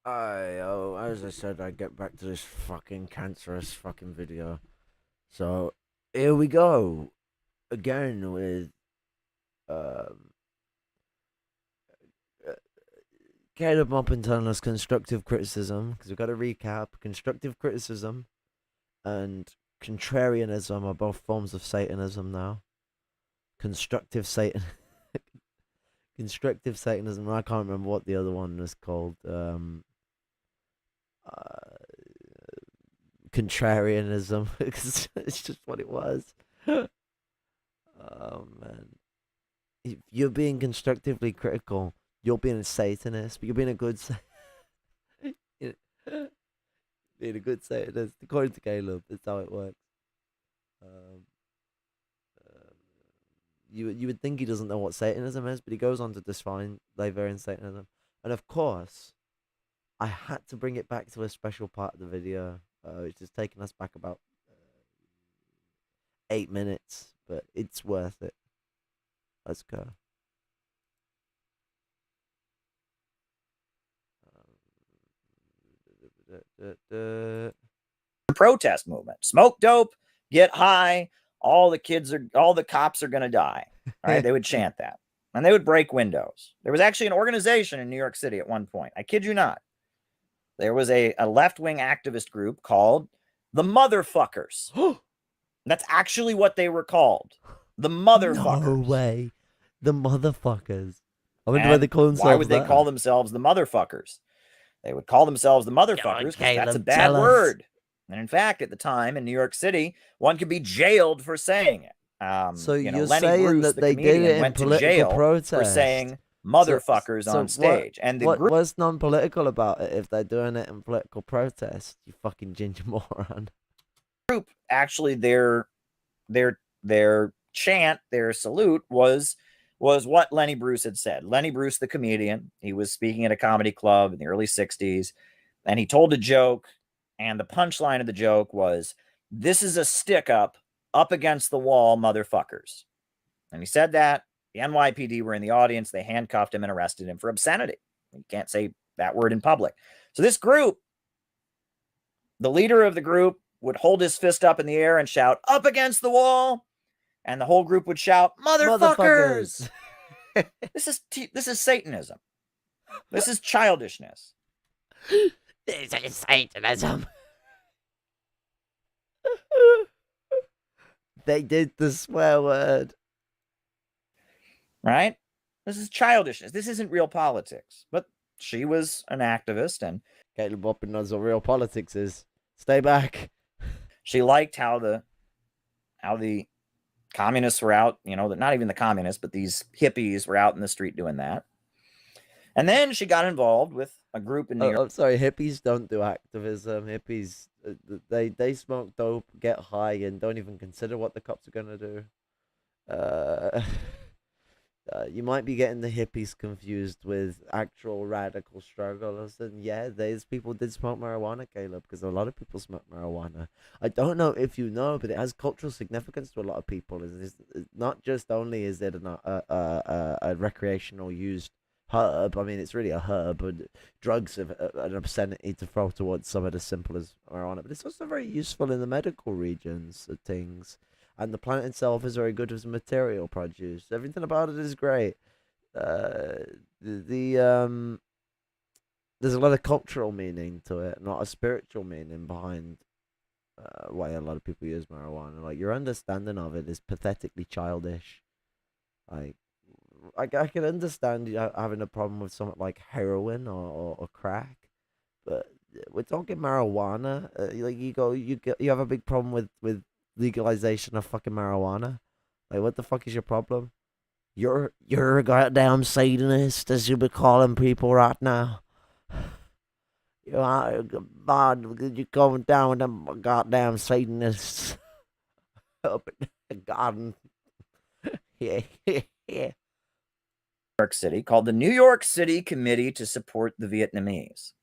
As I said, I get back to this fucking cancerous fucking video. So here we go again with um uh, Caleb Maupin telling us constructive criticism because we've got to recap. Constructive criticism and contrarianism are both forms of Satanism now. Constructive Satan, constructive Satanism. I can't remember what the other one was called. Uh, Contrarianism. It's just what it was. Oh man, if you're being constructively critical, you're being a Satanist, but you're being a good, being a good Satanist. According to Caleb, that's how it works. Um, you would think he doesn't know what Satanism is, but he goes on to define Liverian Satanism, and of course, I had to bring it back to a special part of the video, which has taken us back about 8 minutes, but it's worth it. Let's go. Protest movement. Smoke dope, get high, all the cops are gonna die. All right, they would chant that. And they would break windows. There was actually an organization in New York City at one point. I kid you not. There was a left-wing activist group called the Motherfuckers. That's actually what they were called. The Motherfuckers. No way. The Motherfuckers. I wonder why they call themselves Why would they that. call themselves the Motherfuckers? They would call themselves the Motherfuckers because that's a bad word. And in fact, at the time in New York City, one could be jailed for saying it. So you're Lenny saying Bruce, that the they did it in went to political jail protest for saying motherfuckers on stage. And the group, what's non-political about it if they're doing it in political protest? You fucking ginger moron. actually, their chant, their salute was what Lenny Bruce had said. Lenny Bruce, the comedian, he was speaking at a comedy club in the early 60s, and he told a joke, and the punchline of the joke was, "This is a stick-up against the wall, motherfuckers." And he said that. The NYPD were in the audience. They handcuffed him and arrested him for obscenity. You can't say that word in public. So this group, the leader of the group would hold his fist up in the air and shout, "Up against the wall." And the whole group would shout, "Motherfuckers!" This is Satanism. This is childishness. This is Satanism. They did the swear word. Right? This is childishness. This isn't real politics. But she was an activist, and Caleb Maupin knows what real politics is. Stay back. She liked how the communists were out, not even the communists, but these hippies were out in the street doing that. And then she got involved with a group in New York. I'm sorry, hippies don't do activism. Hippies, they smoke dope, get high, and don't even consider what the cops are gonna do. You might be getting the hippies confused with actual radical strugglers. And yeah, these people did smoke marijuana, Caleb, because a lot of people smoke marijuana. I don't know if you know, but it has cultural significance to a lot of people. It's not just only is it a recreational used herb. I mean, it's really a herb, but drugs have an obscenity to throw towards something as simple as marijuana. But it's also very useful in the medical regions of things. And the plant itself is very good as a material produce. Everything about it is great. There's a lot of cultural meaning to it, not a spiritual meaning behind why a lot of people use marijuana. Like, your understanding of it is pathetically childish. Like, I can understand you having a problem with something like heroin or crack, but we're talking marijuana. You have a big problem with legalization of fucking marijuana. Like, what the fuck is your problem? You're a goddamn Satanist, as you be calling people right now. You're going down with them goddamn Satanists up in the garden. Yeah. New York City, called the New York City Committee to Support the Vietnamese.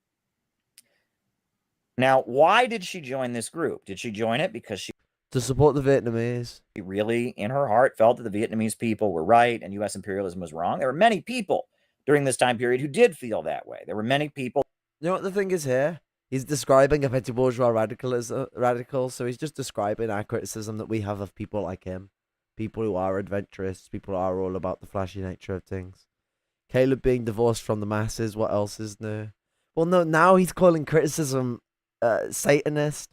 Now, why did she join this group? Did she join it because to support the Vietnamese? She really, in her heart, felt that the Vietnamese people were right and U.S. imperialism was wrong. There were many people during this time period who did feel that way. There were many people. You know what the thing is here? He's describing a petty bourgeois radical, so he's just describing our criticism that we have of people like him. People who are adventurous, people who are all about the flashy nature of things. Caleb being divorced from the masses, what else is new? Well, no, now he's calling criticism Satanist.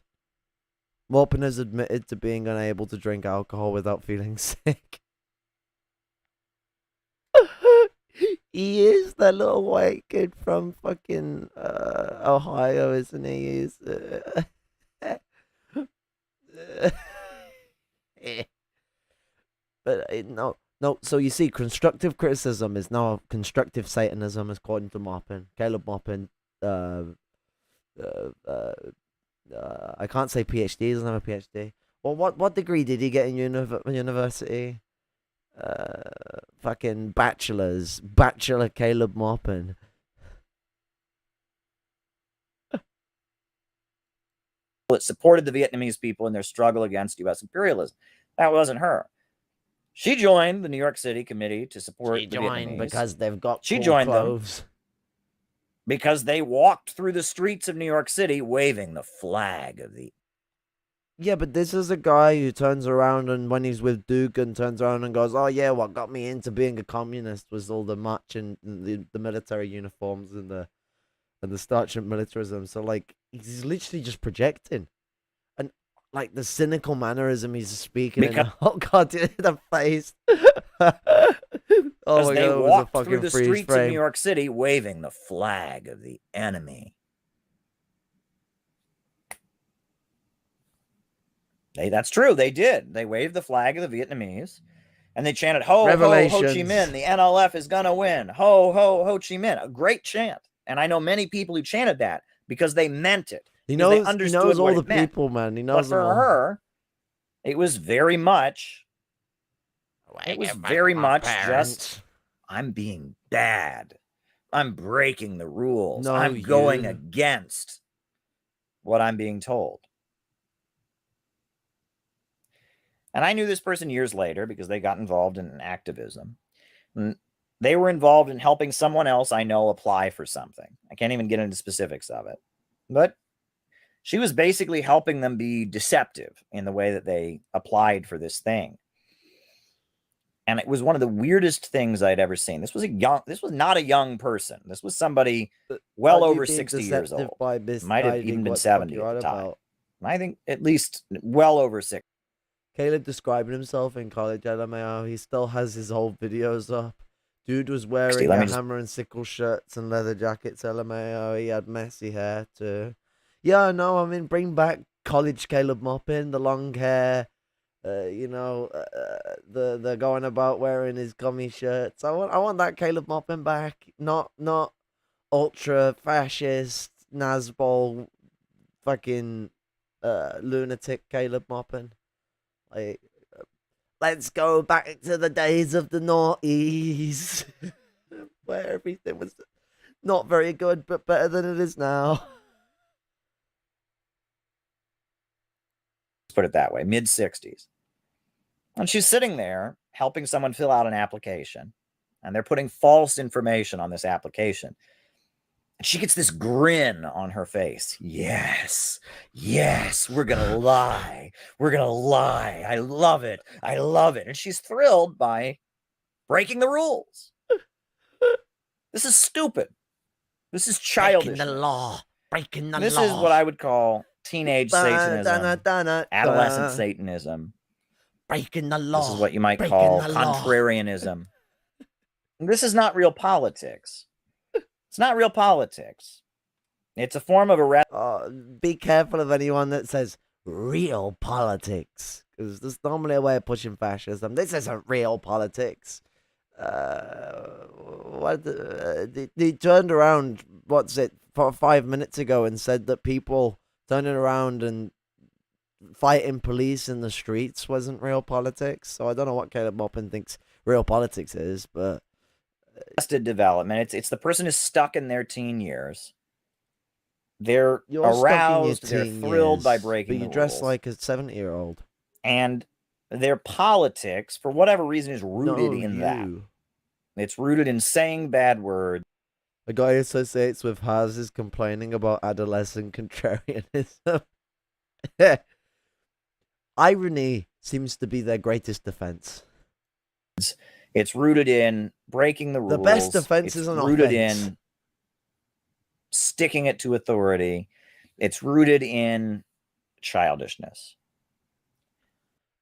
Maupin has admitted to being unable to drink alcohol without feeling sick. He is that little white kid from fucking Ohio, isn't he? He's, but no. So you see, constructive criticism is now constructive Satanism, according to Maupin. Caleb Maupin. I can't say PhD. He doesn't have a PhD. Well, what degree did he get in university? Fucking bachelor Caleb Maupin. It supported the Vietnamese people in their struggle against U.S. imperialism. That wasn't her. She joined the New York City Committee to support the Vietnamese because they've got she cool joined clothes. Them because they walked through the streets of New York City waving the flag of the. Yeah, but this is a guy who turns around and when he's with Dugan turns around and goes, "Oh yeah, what got me into being a communist was all the marching, the military uniforms and the sergeant militarism." So like, he's literally just projecting, and like the cynical mannerism he's speaking. Oh god, the face. Oh my they god, walked through the streets of New York City waving the flag of the enemy. That's true. They did. They waved the flag of the Vietnamese, and they chanted "Ho ho Ho Chi Minh." The NLF is gonna win. Ho ho Ho Chi Minh. A great chant, and I know many people who chanted that because they meant it. He knows all the people, man. He knows. But for her, it was very much. It was very much just, I'm being bad. I'm breaking the rules. No, I'm going against what I'm being told. And I knew this person years later because they got involved in activism. They were involved in helping someone else I know apply for something. I can't even get into specifics of it. But she was basically helping them be deceptive in the way that they applied for this thing. And it was one of the weirdest things I'd ever seen. This was not a young person. This was somebody well over 60 years old. Might have even been 70 at the time. I think at least well over 60. Caleb describing himself in college at LMAO. He still has his old videos up. Dude was wearing a hammer and sickle shirts and leather jackets. LMAO. He had messy hair too. Yeah, no, I mean, bring back college Caleb Maupin, the long hair. The going about wearing his gummy shirts. I want that Caleb Maupin back. Not ultra fascist Nazbol fucking lunatic Caleb Maupin. Like, let's go back to the days of the noughties where everything was not very good, but better than it is now. Let's put it that way, mid-60s. And she's sitting there helping someone fill out an application, and they're putting false information on this application. And she gets this grin on her face. Yes, we're going to lie. We're going to lie. I love it. And she's thrilled by breaking the rules. This is stupid. This is childish. Breaking the law. This is what I would call teenage Satanism, adolescent Satanism. Breaking the law. This is what you might call contrarianism. This is not real politics. It's not real politics. It's a form of arrest. Be careful of anyone that says real politics, because there's normally a way of pushing fascism. This isn't real politics. He turned around, 5 minutes ago and said that people turning around and fighting police in the streets wasn't real politics. So I don't know what Caleb Maupin thinks real politics is, but development. It's the person who's stuck in their teen years. They're aroused, they're thrilled by breaking the rules. But you dress like a 70-year-old. And their politics, for whatever reason, is rooted in that. It's rooted in saying bad words. A guy associates with Haas is complaining about adolescent contrarianism. Irony seems to be their greatest defense. It's rooted in breaking the rules. The best defense it's is an rooted offense. in sticking it to authority. It's rooted in childishness.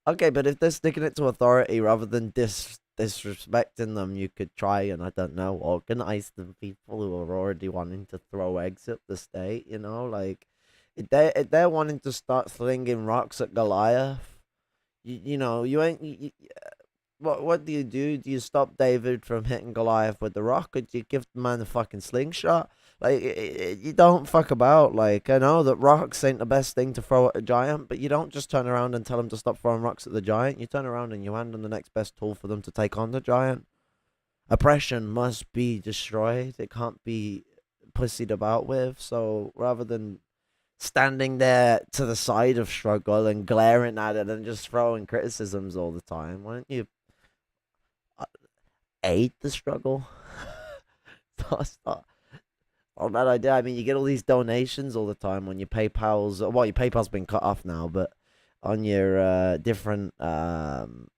Okay, but if they're sticking it to authority rather than disrespecting them, you could try and, I don't know, organize the people who are already wanting to throw eggs at the state, you know? Like, if they're wanting to start slinging rocks at Goliath, you know, you ain't... what do? Do you stop David from hitting Goliath with the rock, or do you give the man a fucking slingshot? Like, you don't fuck about. Like, I know that rocks ain't the best thing to throw at a giant, but you don't just turn around and tell him to stop throwing rocks at the giant. You turn around and you hand them the next best tool for them to take on the giant. Oppression must be destroyed. It can't be pussied about with. So rather than standing there to the side of struggle and glaring at it and just throwing criticisms all the time, why don't you aid the struggle? Start on that idea. I mean, you get all these donations all the time on your PayPal's. Well, your PayPal's been cut off now, but on your different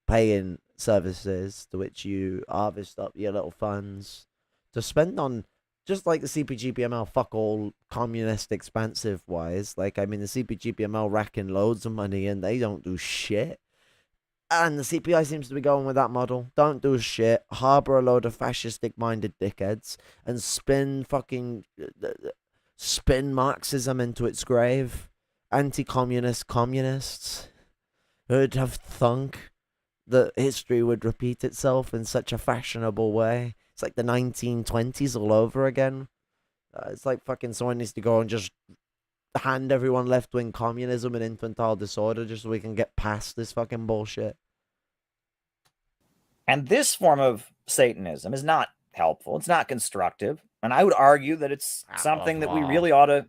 paying services to which you harvest up your little funds to spend on, just like the CPGPML, fuck all communist expansive wise. Like, I mean, the CPGPML racking loads of money and they don't do shit. And the CPI seems to be going with that model. Don't do shit. Harbor a load of fascistic-minded dickheads and spin Marxism into its grave. Anti-communist communists who'd have thunk that history would repeat itself in such a fashionable way. It's like the 1920s all over again. It's like fucking someone needs to go and just hand everyone left-wing communism and infantile disorder just so we can get past this fucking bullshit. And this form of Satanism is not helpful. It's not constructive. And I would argue that it's something that we really ought to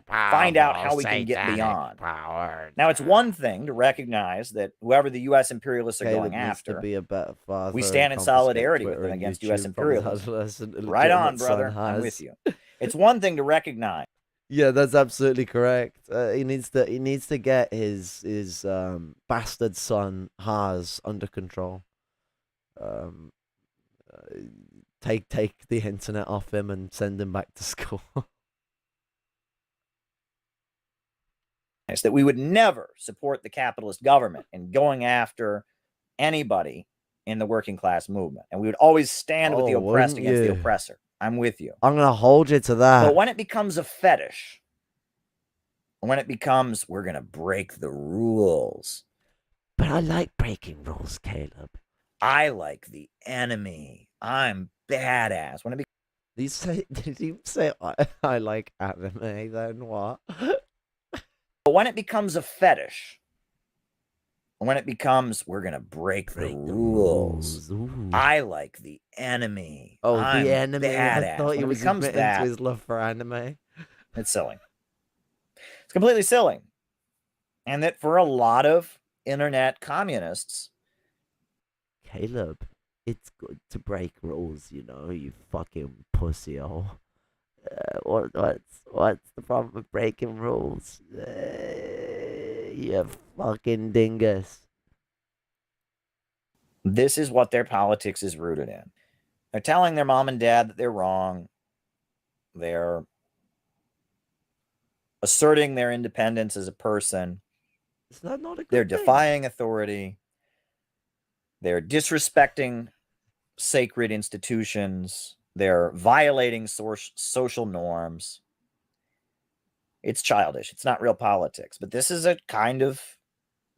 find out how we can get beyond. Now, it's one thing to recognize that whoever the U.S. imperialists are going after, be a better father, we stand in solidarity with them against U.S. imperialism. Right on, brother. I'm with you. It's one thing to recognize. Yeah, that's absolutely correct. He needs to get his bastard son Haas under control. Take the internet off him and send him back to school. That we would never support the capitalist government in going after anybody in the working class movement, and we would always stand with the oppressed against the oppressor. I'm with you. I'm gonna hold you to that. But when it becomes a fetish, when it becomes we're gonna break the rules. But I like breaking rules, Caleb. I like the enemy. I'm badass. When it did you say I like anime? Then what? But when it becomes a fetish, when it becomes we're gonna break the rules. I like the enemy. Oh, I'm the enemy. badass. I thought he was admitting to his love for anime. It's silly. It's completely silly. And that for a lot of internet communists, Caleb, it's good to break rules, you know, you fucking pussy-o. What's the problem with breaking rules? You fucking dingus. This is what their politics is rooted in. They're telling their mom and dad that they're wrong. They're asserting their independence as a person. Is that not a good They're thing? defying authority. They're disrespecting sacred institutions. They're violating social norms. It's childish. It's not real politics. But this is a kind of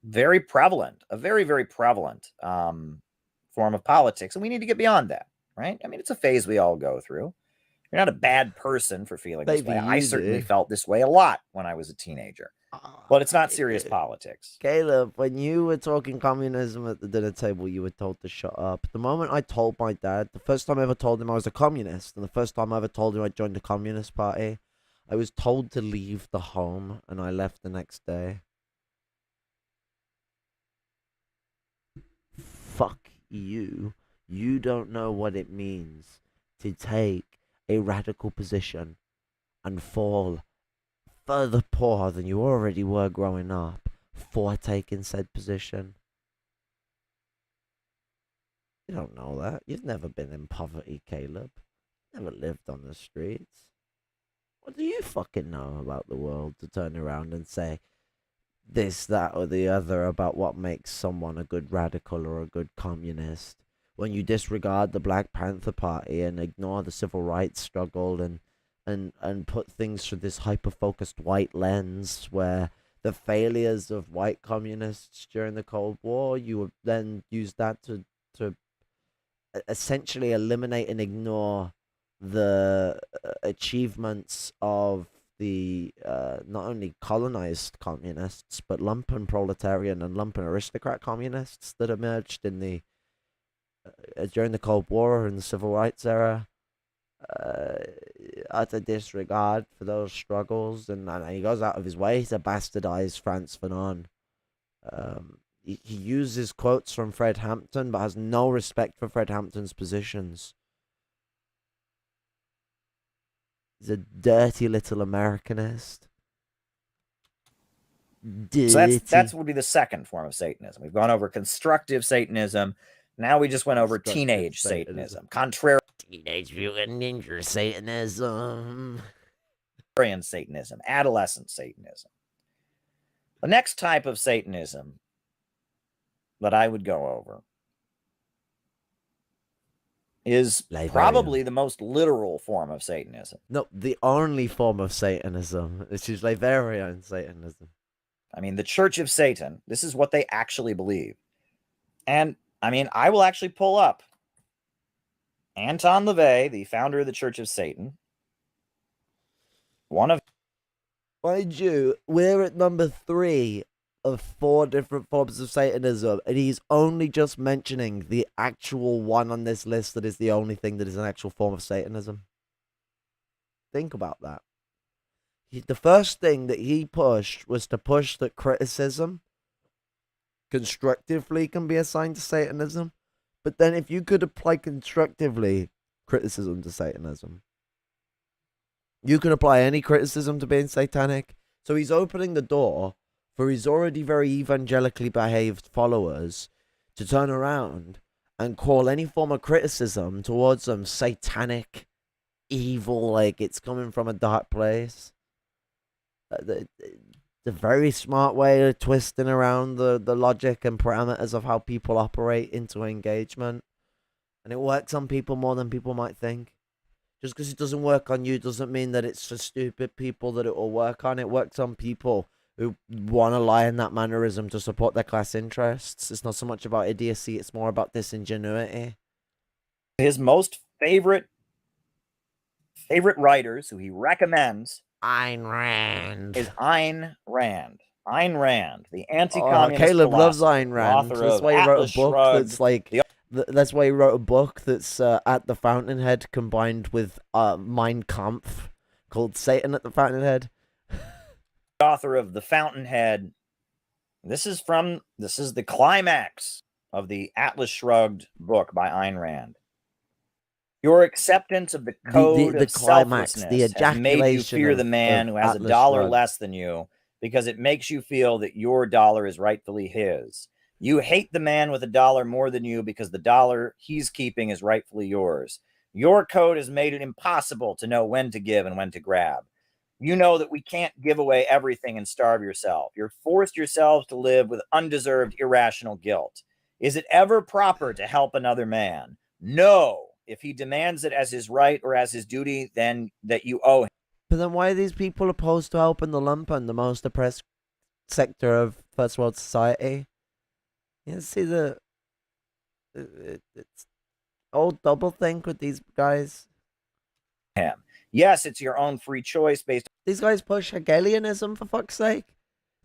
very prevalent, a very, very prevalent form of politics. And we need to get beyond that, right? I mean, it's a phase we all go through. You're not a bad person for feeling this way. I certainly felt this way a lot when I was a teenager. But it's not serious politics. Caleb, when you were talking communism at the dinner table, you were told to shut up. The moment I told my dad, the first time I ever told him I was a communist, and the first time I ever told him I joined the Communist Party, I was told to leave the home, and I left the next day. Fuck you. You don't know what it means to take a radical position and fall further poor than you already were growing up for taking said position. You don't know that. You've never been in poverty, Caleb. Never lived on the streets. What do you fucking know about the world to turn around and say this, that, or the other about what makes someone a good radical or a good communist when you disregard the Black Panther Party and ignore the civil rights struggle and put things through this hyper-focused white lens where the failures of white communists during the Cold War, you would then use that to essentially eliminate and ignore the achievements of the not only colonized communists but lumpen proletarian and lumpen aristocrat communists that emerged in the during the Cold War and the Civil Rights era. Utter disregard for those struggles, and he goes out of his way to bastardize Frantz Fanon. He uses quotes from Fred Hampton, but has no respect for Fred Hampton's positions. He's a dirty little Americanist. Dirty. So that's would be the second form of Satanism. We've gone over constructive Satanism. Now we just went over teenage Satanism. Contrarian Teenage Mutant Ninja Satanism. Satanism. Adolescent Satanism. The next type of Satanism that I would go over is probably the most literal form of Satanism. No, the only form of Satanism, which is Liverian Satanism. I mean, the Church of Satan, this is what they actually believe. And, I mean, I will actually pull up Anton LaVey, the founder of the Church of Satan. One of... Mind you, we're at number 3 of 4 different forms of Satanism, and he's only just mentioning the actual one on this list that is the only thing that is an actual form of Satanism. Think about that. The first thing that he pushed was to push that criticism constructively can be assigned to Satanism, but then if you could apply constructively criticism to Satanism, you can apply any criticism to being satanic. So he's opening the door for his already very evangelically behaved followers to turn around and call any form of criticism towards them satanic, evil, like it's coming from a dark place. The very smart way of twisting around the logic and parameters of how people operate into engagement. And it works on people more than people might think. Just because it doesn't work on you doesn't mean that it's for stupid people that it will work on. It works on people who want to lie in that mannerism to support their class interests. It's not so much about idiocy, it's more about disingenuity. His most favorite writers who he recommends Ayn Rand. Is Ayn Rand. Ayn Rand, the anti-communist Caleb loves Ayn Rand. That's why he wrote a book that's like... That's why he wrote a book that's at the Fountainhead combined with Mein Kampf, called Satan at the Fountainhead. The author of The Fountainhead. This is the climax of the Atlas Shrugged book by Ayn Rand. Your acceptance of the code of selflessness has made you fear the man who has a dollar less than you because it makes you feel that your dollar is rightfully his. You hate the man with a dollar more than you because the dollar he's keeping is rightfully yours. Your code has made it impossible to know when to give and when to grab. You know that we can't give away everything and starve yourself. You're forced yourselves to live with undeserved, irrational guilt. Is it ever proper to help another man? No. If he demands it as his right or as his duty, then that you owe him. But then why are these people opposed to helping the lumpen, the most oppressed sector of first world society? You see it's old doublethink with these guys. Yes, it's your own free choice based. These guys push Hegelianism, for fuck's sake.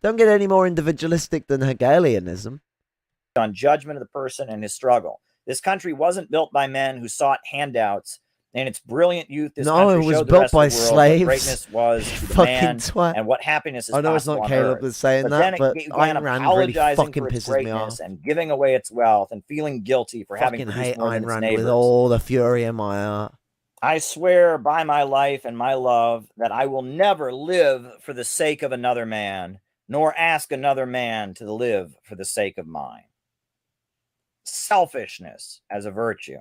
Don't get any more individualistic than Hegelianism. On judgment of the person and his struggle. This country wasn't built by men who sought handouts. In its brilliant youth, this country showed the rest of the world slaves. What greatness was to the man and what happiness is. I know it's not Caleb that's saying that, but Ayn Rand really fucking pisses me off. And giving away its wealth and feeling guilty for having hate more Ayn than its Rand neighbors. with all the fury in my heart. I swear by my life and my love that I will never live for the sake of another man, nor ask another man to live for the sake of mine. Selfishness as a virtue.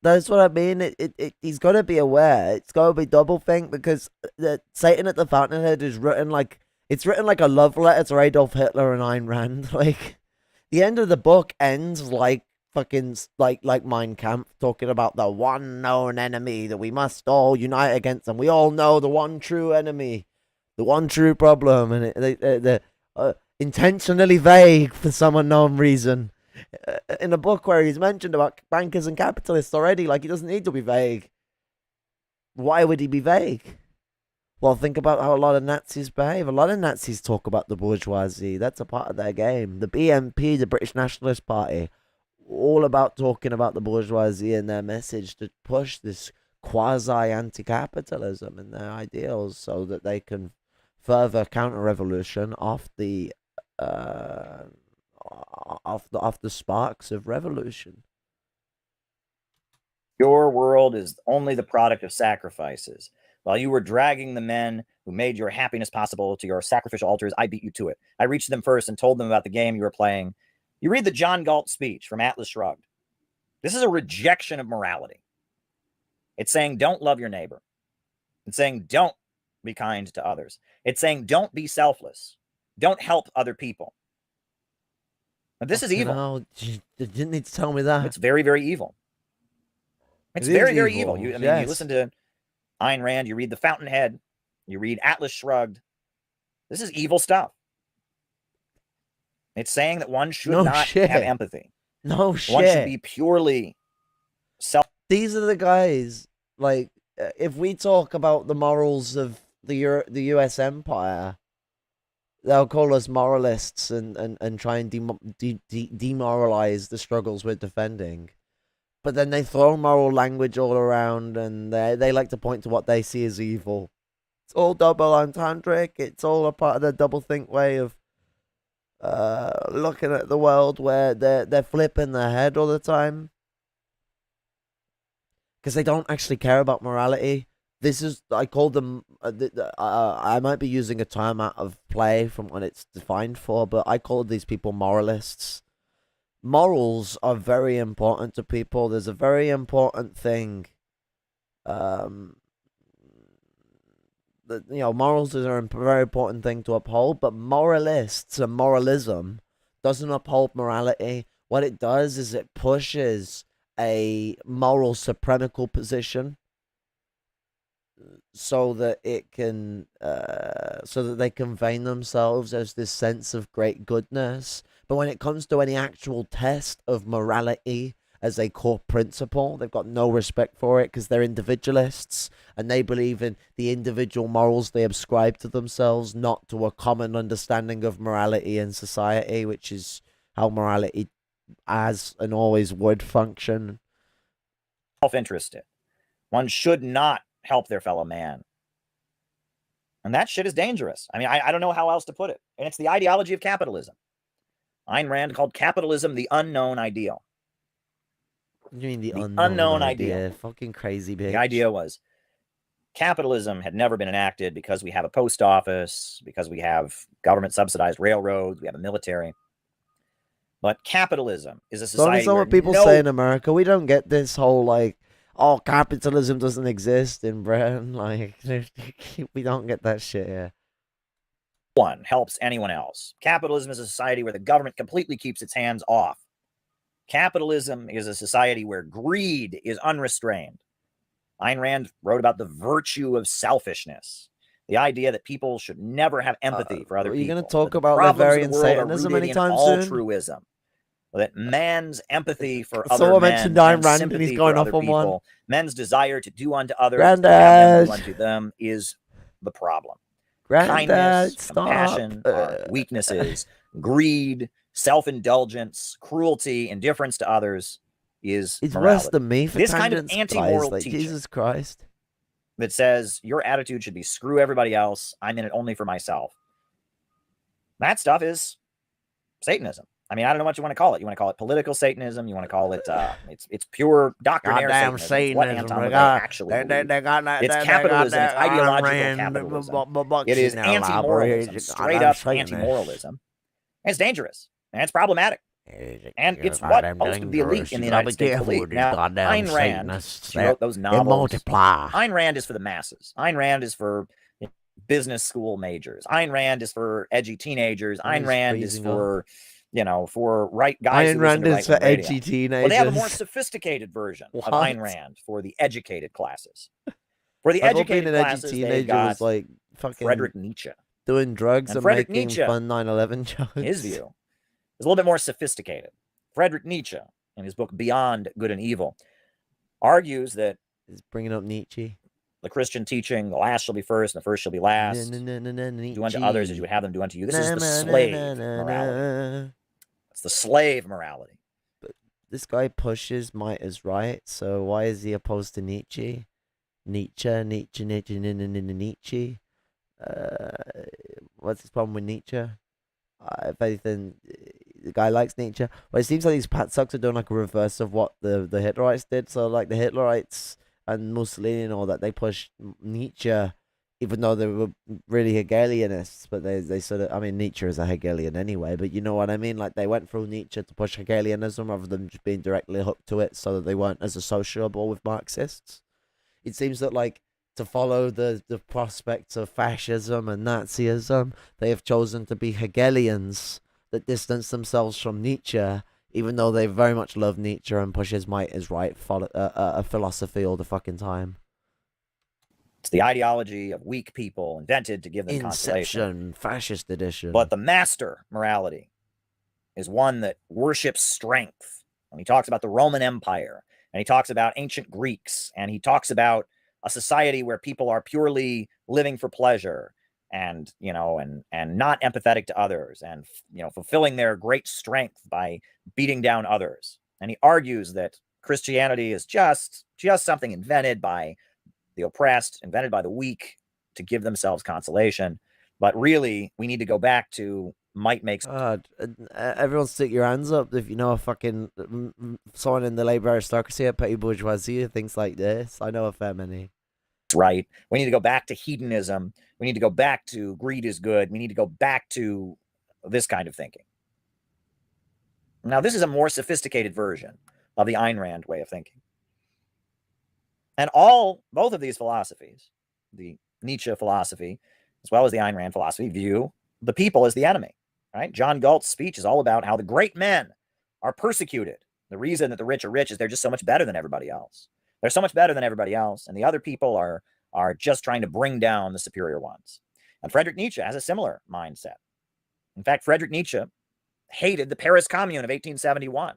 That's what I mean. He's got to be aware. It's got to be double think, because the Satan at the Fountainhead is written like, it's written like a love letter to Adolf Hitler and Ayn Rand. Like, the end of the book ends like fucking like Mein Kampf, talking about the one known enemy that we must all unite against, and we all know the one true enemy, the one true problem, and they're intentionally vague for some unknown reason. In a book where he's mentioned about bankers and capitalists already, like, he doesn't need to be vague. Why would he be vague? Well, think about how a lot of Nazis behave. A lot of Nazis talk about the bourgeoisie. That's a part of their game. The BNP, the British Nationalist Party, all about talking about the bourgeoisie and their message to push this quasi-anti-capitalism and their ideals so that they can further counter-revolution off the sparks of revolution. Your world is only the product of sacrifices. While you were dragging the men who made your happiness possible to your sacrificial altars, I beat you to it. I reached them first and told them about the game you were playing. You read the John Galt speech from Atlas Shrugged. This is a rejection of morality. It's saying don't love your neighbor. It's saying don't be kind to others. It's saying don't be selfless. Don't help other people. Now, this is evil. No, you didn't need to tell me that. It's very, very evil. It's very, very evil. You listen to Ayn Rand, you read The Fountainhead, you read Atlas Shrugged. This is evil stuff. It's saying that one should not have empathy. No shit. One should be purely self. These are the guys, like, if we talk about the morals of the US empire, they'll call us moralists and try and demoralize the struggles we're defending. But then they throw moral language all around, and they like to point to what they see as evil. It's all double entendre. It's all a part of their doublethink way of looking at the world, where they're flipping their head all the time. Because they don't actually care about morality. This is, I call them, I might be using a term out of play from what it's defined for, but I call these people moralists. Morals are very important to people. There's a very important thing. Morals are a very important thing to uphold, but moralists and moralism doesn't uphold morality. What it does is it pushes a moral supremacal position so that it can so that they can vain themselves as this sense of great goodness. But when it comes to any actual test of morality as a core principle, they've got no respect for it, because they're individualists and they believe in the individual morals they ascribe to themselves, not to a common understanding of morality in society, which is how morality as and always would function. Self-interested. One should not help their fellow man. And that shit is dangerous. I mean, I don't know how else to put it. And it's the ideology of capitalism. Ayn Rand called capitalism the unknown ideal. What do you mean the unknown idea? Fucking crazy, bitch. The idea was capitalism had never been enacted because we have a post office, because we have government subsidized railroads, we have a military. But capitalism is a society where what people say in America. We don't get this whole, like, oh, capitalism doesn't exist in Britain. Like, we don't get that shit here. One helps anyone else. Capitalism is a society where the government completely keeps its hands off. Capitalism is a society where greed is unrestrained. Ayn Rand wrote about the virtue of selfishness, the idea that people should never have empathy for other people. Are you going to talk about Liverian Satanism anytime soon? Altruism. That man's empathy for other Someone men, mentioned Ayn men's Rand, and sympathy he's going for off other on people, one. men's desire to do unto others, Granddad, to have them do unto them, is the problem. Granddad, Kindness, stop. compassion are weaknesses. Greed, self-indulgence, cruelty, indifference to others is It's morality. worse than me for this kind of anti-moral like, teaching, Jesus Christ, that says your attitude should be screw everybody else, I'm in it only for myself. That stuff is Satanism. I mean, I don't know what you want to call it. You want to call it political Satanism. You want to call it it's pure doctrinaire Goddamn Satanism. It's what Satanism. Anton They LaVey got, actually they believed. got that, It's they got capitalism. It's that Ayn ideological Rand capitalism. books It is in their anti-moralism, library. straight Goddamn up Satanist. anti-moralism. And it's dangerous. And it's problematic. And You're it's what goddamn most of the elite dangerous. in the You gotta United be States careful believe. with these Now, goddamn Ayn Rand, Satanists. she wrote those They novels. multiply. Ayn Rand is for the masses. Ayn Rand is for business school majors. Ayn Rand is for edgy teenagers. Ayn Rand is for, for right guys. Ayn Rand is for edgy teenagers. Well, they have a more sophisticated version of Ayn Rand for the educated classes. For the educated classes, they've got was like fucking Friedrich Nietzsche doing drugs and making Nietzsche, fun 9/11 jokes. His view is a little bit more sophisticated. Friedrich Nietzsche, in his book Beyond Good and Evil, argues that he's bringing up Nietzsche. The Christian teaching, the last shall be first, and the first shall be last. Do unto others as you would have them do unto you. This is the slave morality. It's the slave morality. But this guy pushes might is right, so why is he opposed to Nietzsche? Nietzsche. What's his problem with Nietzsche? If anything, the guy likes Nietzsche. Well, it seems like these patsucks are doing like a reverse of what the Hitlerites did. So like the Hitlerites and Mussolini and all that, they pushed Nietzsche, even though they were really Hegelianists. But they sort of, I mean, Nietzsche is a Hegelian anyway. But you know what I mean? Like they went through Nietzsche to push Hegelianism rather than just being directly hooked to it, so that they weren't as associable with Marxists. It seems that like, to follow the prospects of fascism and Nazism, they have chosen to be Hegelians that distance themselves from Nietzsche, even though they very much love Nietzsche and push his might is right philosophy all the fucking time. It's the ideology of weak people invented to give them Inception, consolation. fascist edition. But the master morality is one that worships strength. When he talks about the Roman Empire, and he talks about ancient Greeks, and he talks about a society where people are purely living for pleasure and, and not empathetic to others and, fulfilling their great strength by beating down others. And he argues that Christianity is just something invented by the oppressed, invented by the weak to give themselves consolation. But really, we need to go back to might makes. Everyone stick your hands up if you know a fucking someone in the labor aristocracy or petty bourgeoisie, things like this. I know a fair many. Right. We need to go back to hedonism. We need to go back to greed is good. We need to go back to this kind of thinking. Now, this is a more sophisticated version of the Ayn Rand way of thinking. And both of these philosophies, the Nietzsche philosophy, as well as the Ayn Rand philosophy, view the people as the enemy. Right? John Galt's speech is all about how the great men are persecuted. The reason that the rich are rich is they're just so much better than everybody else. They're so much better than everybody else, and the other people are just trying to bring down the superior ones. And Friedrich Nietzsche has a similar mindset. In fact, Friedrich Nietzsche hated the Paris Commune of 1871.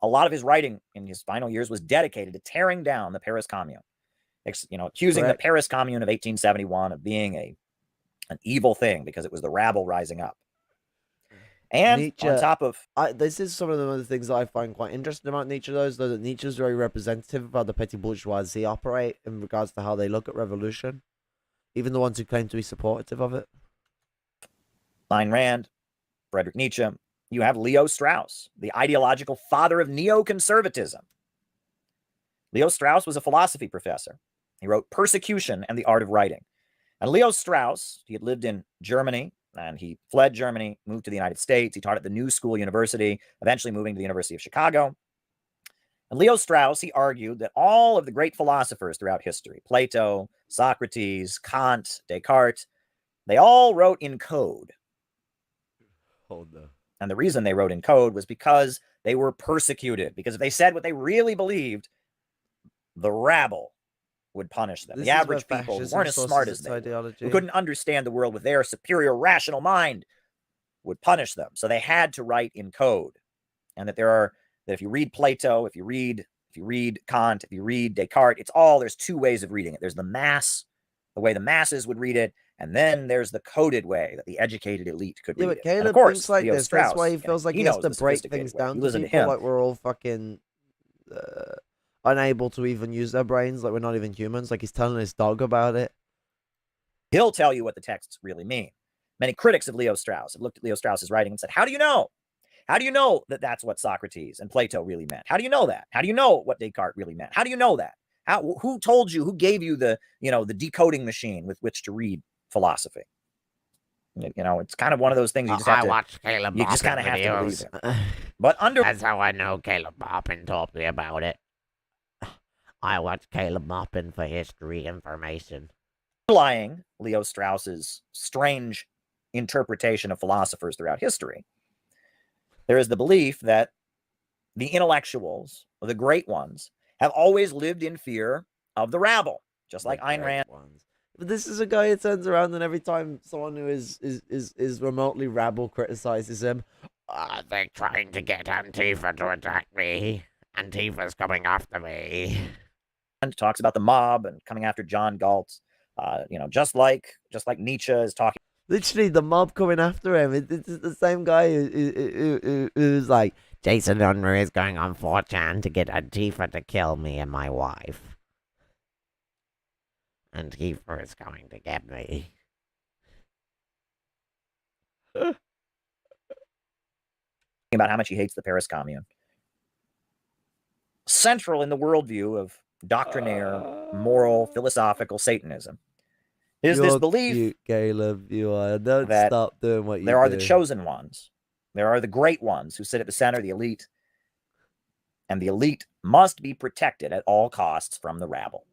A lot of his writing in his final years was dedicated to tearing down the Paris Commune, accusing the Paris Commune of 1871 of being an evil thing because it was the rabble rising up. And Nietzsche, on top of... this is some of the other things that I find quite interesting about Nietzsche, though, is that Nietzsche is very representative of how the petty bourgeoisie operate in regards to how they look at revolution, even the ones who claim to be supportive of it. Ayn Rand, Friedrich Nietzsche, you have Leo Strauss, the ideological father of neoconservatism. Leo Strauss was a philosophy professor. He wrote Persecution and the Art of Writing. And Leo Strauss, he had lived in Germany, and he fled Germany, moved to the United States. He taught at the New School University, eventually moving to the University of Chicago. And Leo Strauss, he argued that all of the great philosophers throughout history, Plato, Socrates, Kant, Descartes, they all wrote in code. And the reason they wrote in code was because they were persecuted. Because if they said what they really believed, the rabble would punish them. The average people who weren't as smart as they were, who couldn't understand the world with their superior rational mind, would punish them. So they had to write in code. And that that if you read Plato, if you read Kant, if you read Descartes, there's two ways of reading it. There's the way the masses would read it, and then there's the coded way that the educated elite could read it. Caleb and of course, thinks like Leo this. Strauss, that's why he feels like he has to break things down to people, like we're all fucking unable to even use their brains, like we're not even humans, like he's telling his dog about it. He'll tell you what the texts really mean. Many critics of Leo Strauss have looked at Leo Strauss's writing and said, how do you know? How do you know that that's what Socrates and Plato really meant? How do you know that? How do you know what Descartes really meant? How do you know that? Who told you? Who gave you the decoding machine with which to read philosophy? It's kind of one of those things you just have to. watch Caleb You just kind of have to believe videos. it. But That's how I know Caleb Maupin told me about it. I watch Caleb Maupin for history information. underlying Leo Strauss's strange interpretation of philosophers throughout history, there is the belief that the intellectuals, or the great ones, have always lived in fear of the rabble, just like Ayn Rand. But this is a guy who turns around and every time someone who is remotely rabble criticizes him, They're trying to get Antifa to attack me. Antifa's coming after me. And talks about the mob and coming after John Galt. Just like Nietzsche is talking. literally the mob coming after him. It's the same guy who's like, Jason Unruh is going on 4chan to get Antifa to kill me and my wife. Antifa is going to get me. About how much he hates the Paris Commune. Central in the worldview of doctrinaire, moral, philosophical Satanism is this belief, cute, Caleb, you are. Don't that stop doing what you there are do. the chosen ones. There are the great ones who sit at the center, the elite. And the elite must be protected at all costs from the rabble.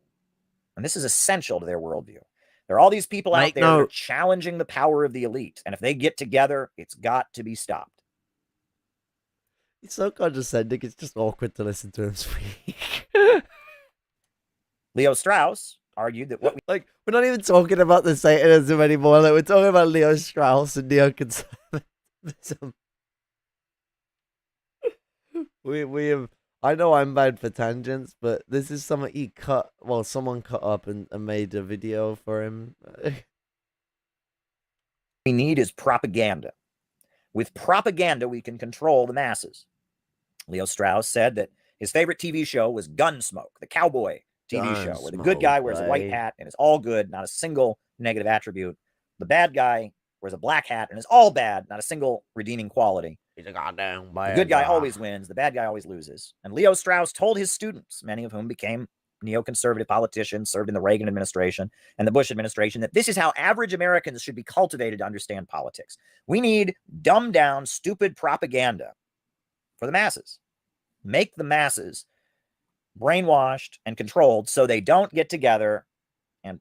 And this is essential to their worldview. There are all these people out there that are challenging the power of the elite. And if they get together, it's got to be stopped. He's so condescending, it's just awkward to listen to him speak. Leo Strauss argued that what we like, we're not even talking about the Satanism anymore. Like, we're talking about Leo Strauss and neoconservatism. we have. I know I'm bad for tangents, but this is something he cut. Well, someone cut up and made a video for him. we need is propaganda. With propaganda, we can control the masses. Leo Strauss said that his favorite TV show was Gunsmoke, the cowboy TV show, where the good guy wears a white hat and is all good, not a single negative attribute. The bad guy wears a black hat and is all bad, not a single redeeming quality. He's a goddamn bad The good guy always wins, the bad guy always loses. And Leo Strauss told his students, many of whom became neoconservative politicians, served in the Reagan administration and the Bush administration, that this is how average Americans should be cultivated to understand politics. We need dumbed down, stupid propaganda for the masses. Make the masses brainwashed and controlled so they don't get together and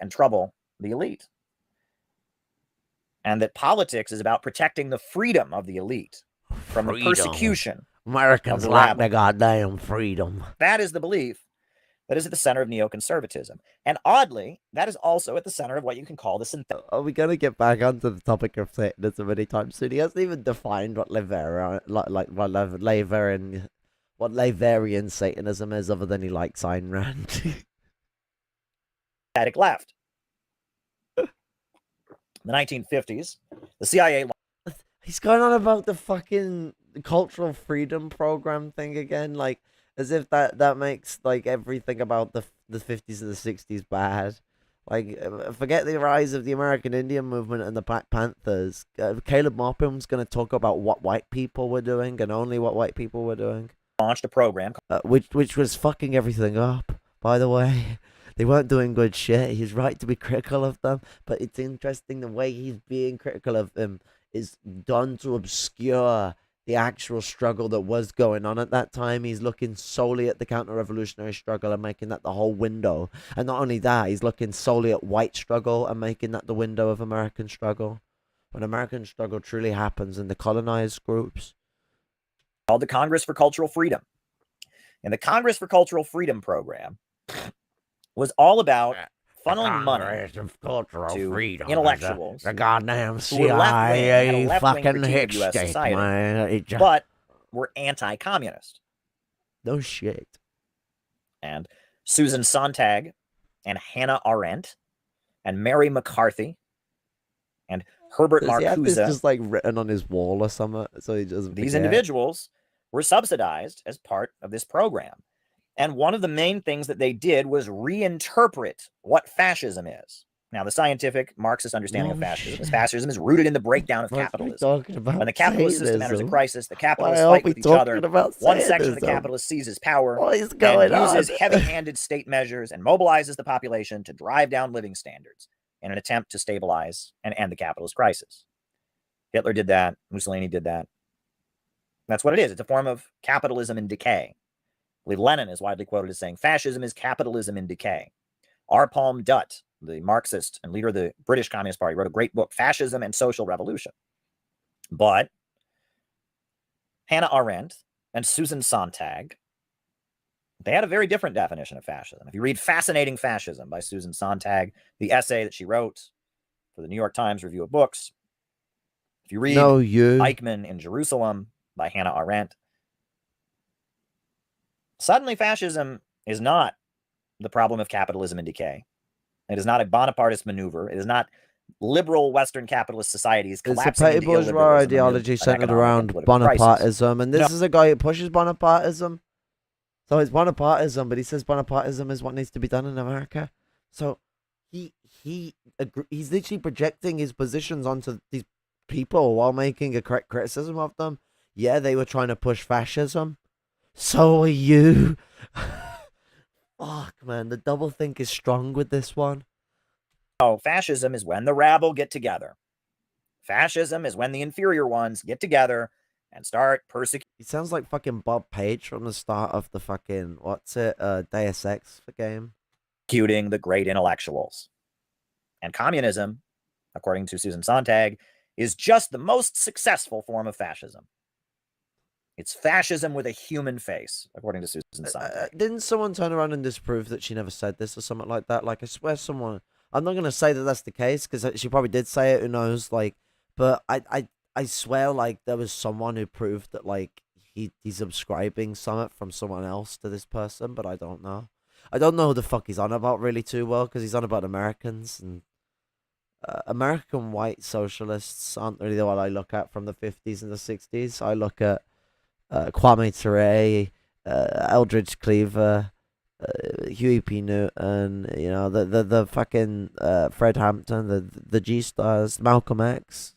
trouble the elite. And that politics is about protecting the freedom of the elite from the persecution. Americans lack their goddamn freedom. That is the belief that is at the center of neoconservatism. And oddly, that is also at the center of what you can call the synthetic. Are we going to get back onto the topic of Satanism anytime soon? He hasn't even defined what what Leverian Satanism is, other than he likes Ayn Rand. Left. In the 1950s, the CIA. He's going on about the fucking cultural freedom program thing again, like as if that makes like everything about the 50s and the 60s bad. Like, forget the rise of the American Indian movement and the Black Panthers. Caleb Maupin's going to talk about what white people were doing and only what white people were doing. Launched a program which was fucking everything up, by the way. They weren't doing good shit. He's right to be critical of them, but it's interesting the way he's being critical of them is done to obscure the actual struggle that was going on at that time. He's looking solely at the counter-revolutionary struggle and making that the whole window. And not only that, he's looking solely at white struggle and making that the window of American struggle. When American struggle truly happens in the colonized groups. Called the Congress for Cultural Freedom. And the Congress for Cultural Freedom program was all about funneling money to freedom, intellectuals, the goddamn CIA fucking hit state, man. But were anti-communist. No shit. And Susan Sontag and Hannah Arendt and Mary McCarthy and Herbert Marcuse. He have this just like written on his wall or something, so he doesn't. These individuals were subsidized as part of this program. And one of the main things that they did was reinterpret what fascism is. Now, the scientific Marxist understanding of No fascism is shit. fascism is rooted in the breakdown of What are we capitalism. talking about? When the capitalist system enters a Satanism? crisis, the Why capitalists are fight we with each other. talking about One section of the Satanism? capitalists seizes power What is and going uses on? heavy-handed state measures and mobilizes the population to drive down living standards in an attempt to stabilize and end the capitalist crisis. Hitler did that. Mussolini did that. That's what it is. It's a form of capitalism in decay. I believe Lenin is widely quoted as saying, fascism is capitalism in decay. R. Palm Dutt, the Marxist and leader of the British Communist Party, wrote a great book, Fascism and Social Revolution. But Hannah Arendt and Susan Sontag, they had a very different definition of fascism. If you read Fascinating Fascism by Susan Sontag, the essay that she wrote for the New York Times Review of Books, if you read Eichmann in Jerusalem by Hannah Arendt, suddenly fascism is not the problem of capitalism in decay. It is not a Bonapartist maneuver. It is not liberal Western capitalist societies collapsing it's a petty into bourgeois illiberalism ideology amid an centered economic around and political crisis. Bonapartism, and this is a guy who pushes Bonapartism. So it's Bonapartism, but he says Bonapartism is what needs to be done in America. So he's literally projecting his positions onto these people while making a correct criticism of them. Yeah, they were trying to push fascism. So are you. Fuck, man, the doublethink is strong with this one. Oh, fascism is when the rabble get together. Fascism is when the inferior ones get together and start persecuting. He sounds like fucking Bob Page from the start of the fucking, Deus Ex game. The great intellectuals. And communism, according to Susan Sontag, is just the most successful form of fascism. It's fascism with a human face, according to Susan Sontag. Didn't someone turn around and disprove that she never said this or something like that? Like, I swear someone... I'm not going to say that that's the case, because she probably did say it, who knows, like... But I swear, like, there was someone who proved that, like, he's subscribing something from someone else to this person, but I don't know. I don't know who the fuck he's on about really too well, because he's on about Americans, and... American white socialists aren't really what I look at from the 50s and the 60s. I look at Kwame Ture, Eldridge Cleaver, Huey P. Newton, you know, the fucking Fred Hampton, the G-Stars, Malcolm X,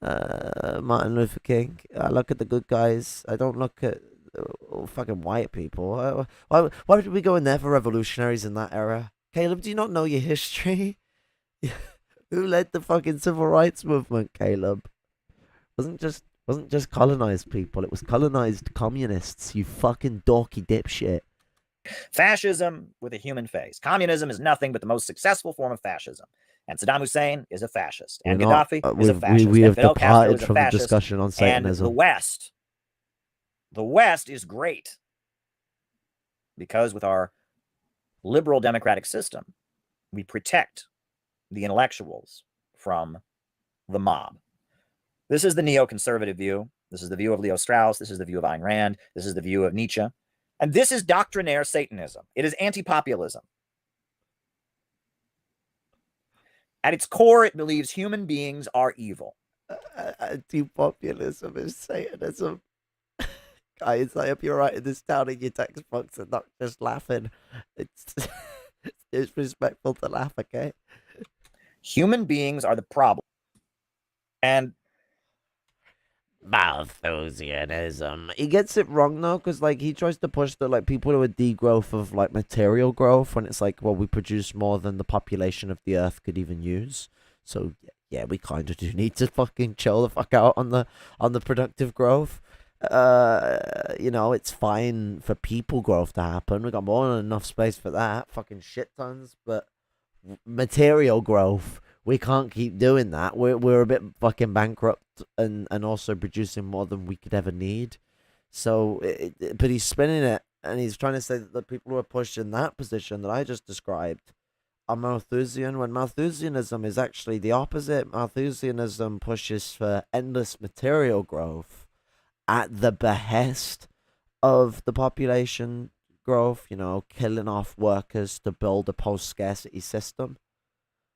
Martin Luther King. I look at the good guys. I don't look at fucking white people. Why did we go in there for revolutionaries in that era? Caleb, do you not know your history? Who led the fucking civil rights movement, Caleb? Wasn't just colonized people. It was colonized communists, you fucking dorky dipshit. Fascism with a human face. Communism is nothing but the most successful form of fascism. And Saddam Hussein is a fascist. And Gaddafi is a fascist. We have Fidel Castro departed is a from the fascist. discussion on Satanism. And the West is great. Because with our liberal democratic system, we protect the intellectuals from the mob. This is the neoconservative view. This is the view of Leo Strauss. This is the view of Ayn Rand. This is the view of Nietzsche. And this is doctrinaire Satanism. It is anti-populism. At its core, it believes human beings are evil. Anti-populism is Satanism. Guys, I hope you're writing this down in your textbooks and not just laughing. It's disrespectful to laugh, okay? Human beings are the problem. And Malthusianism. He gets it wrong though, because like he tries to push the like people who are degrowth of like material growth when it's like, well, we produce more than the population of the earth could even use. So yeah, we kind of do need to fucking chill the fuck out on the productive growth. You know, it's fine for people growth to happen. We got more than enough space for that. Fucking shit tons, but material growth, we can't keep doing that. We're a bit fucking bankrupt and also producing more than we could ever need. So, but he's spinning it and he's trying to say that the people who are pushed in that position that I just described are Malthusian, when Malthusianism is actually the opposite. Malthusianism pushes for endless material growth at the behest of the population growth, you know, killing off workers to build a post-scarcity system.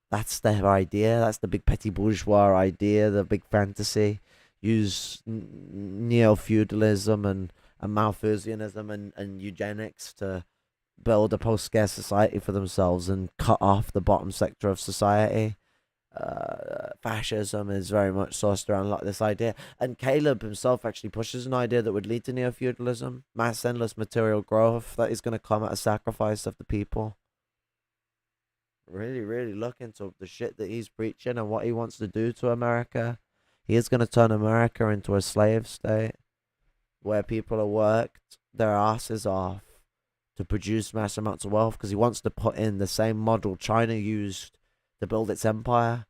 That's their idea. That's the big petty bourgeois idea, the big fantasy. Use neo-feudalism and Malthusianism and eugenics to build a post-scarce society for themselves and cut off the bottom sector of society. Fascism is very much sourced around like this idea, and Caleb himself actually pushes an idea that would lead to neo-feudalism, mass endless material growth that is going to come at a sacrifice of the people. Really, really look into the shit that he's preaching and what he wants to do to America. He is going to turn America into a slave state where people are worked their asses off to produce mass amounts of wealth, because he wants to put in the same model China used to build its empire.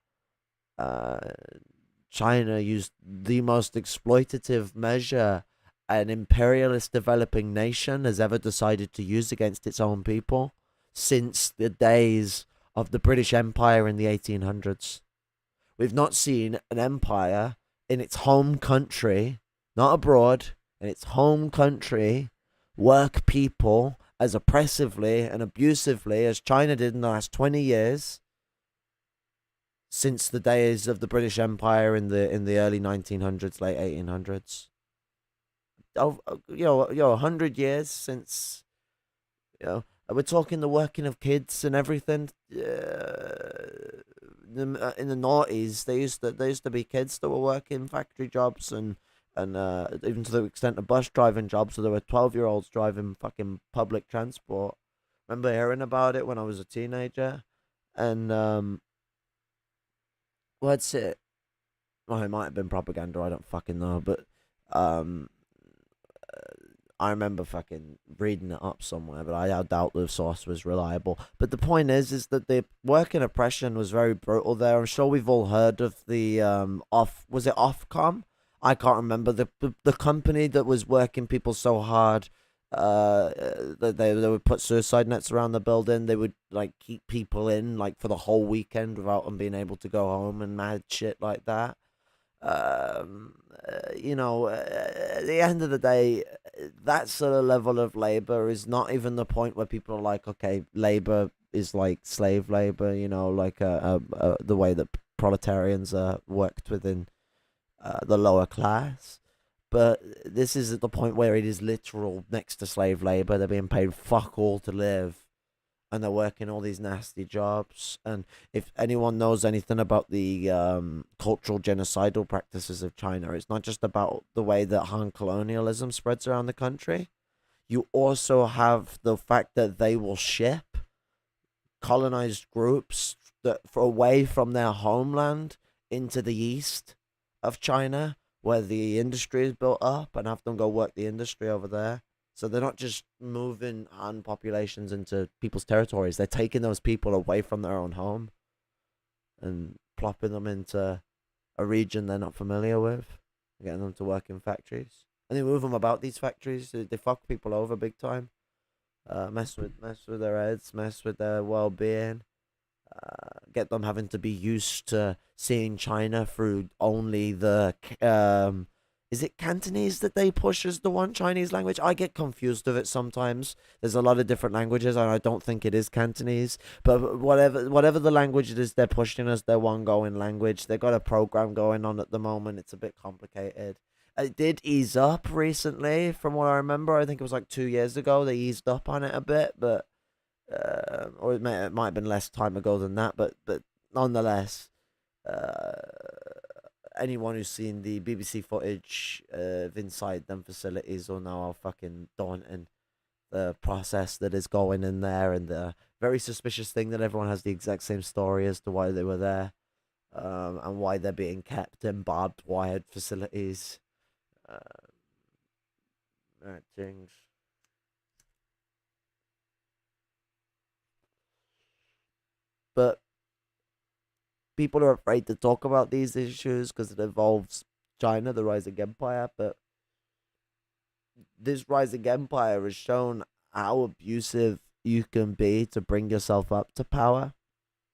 China used the most exploitative measure an imperialist developing nation has ever decided to use against its own people since the days of the British Empire in the 1800s. We've not seen an empire in its home country, not abroad, in its home country, work people as oppressively and abusively as China did in the last 20 years since the days of the British Empire in the early 1900s, late 1800s. 100 years since, we're talking the working of kids and everything. In the noughties, there used to be kids that were working factory jobs and even to the extent of bus driving jobs. So there were 12-year-olds driving fucking public transport. Remember hearing about it when I was a teenager, and what's it? Well, it might have been propaganda. I don't fucking know, but I remember fucking reading it up somewhere, but I doubt the source was reliable. But the point is that the working oppression was very brutal there. I'm sure we've all heard of the was it Ofcom? I can't remember the company that was working people so hard that they would put suicide nets around the building. They would like keep people in like for the whole weekend without them being able to go home and mad shit like that. At the end of the day, that sort of level of labor is not even the point where people are like, okay, labor is like slave labor, like the way that proletarians are worked within the lower class. But this is at the point where it is literal next to slave labor. They're being paid fuck all to live, and they're working all these nasty jobs. And if anyone knows anything about the cultural genocidal practices of China, it's not just about the way that Han colonialism spreads around the country. You also have the fact that they will ship colonized groups that away from their homeland into the east of China, where the industry is built up, and have them go work the industry over there. So they're not just moving Han populations into people's territories. They're taking those people away from their own home and plopping them into a region they're not familiar with, getting them to work in factories. And they move them about these factories. They fuck people over big time. Mess with their heads, mess with their well-being. Get them having to be used to seeing China through only the is it Cantonese that they push as the one Chinese language? I get confused with it sometimes. There's a lot of different languages, and I don't think it is Cantonese. But whatever the language it is, they're pushing as their one going language. They've got a program going on at the moment. It's a bit complicated. It did ease up recently, from what I remember. I think it was like 2 years ago. They eased up on it a bit, but or it might have been less time ago than that. But nonetheless, anyone who's seen the BBC footage of inside them facilities will know how fucking daunting the process that is going in there, and the very suspicious thing that everyone has the exact same story as to why they were there, and why they're being kept in barbed wired facilities. Things. But people are afraid to talk about these issues because it involves China, the rising empire. But this rising empire has shown how abusive you can be to bring yourself up to power.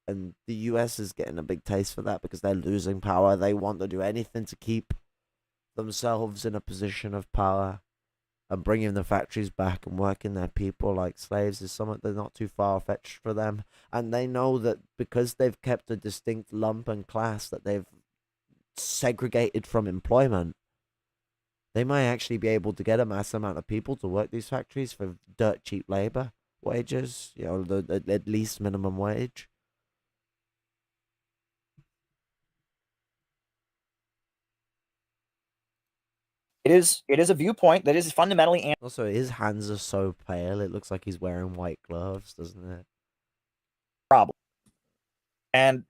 And the US is getting a big taste for that because they're losing power. They want to do anything to keep themselves in a position of power. And bringing the factories back and working their people like slaves is something that's not too far-fetched for them. And they know that because they've kept a distinct lumpen class that they've segregated from employment, they might actually be able to get a mass amount of people to work these factories for dirt cheap labor. wages, at least minimum wage. It is a viewpoint that is fundamentally Also, his hands are so pale, it looks like he's wearing white gloves, doesn't it? problem. And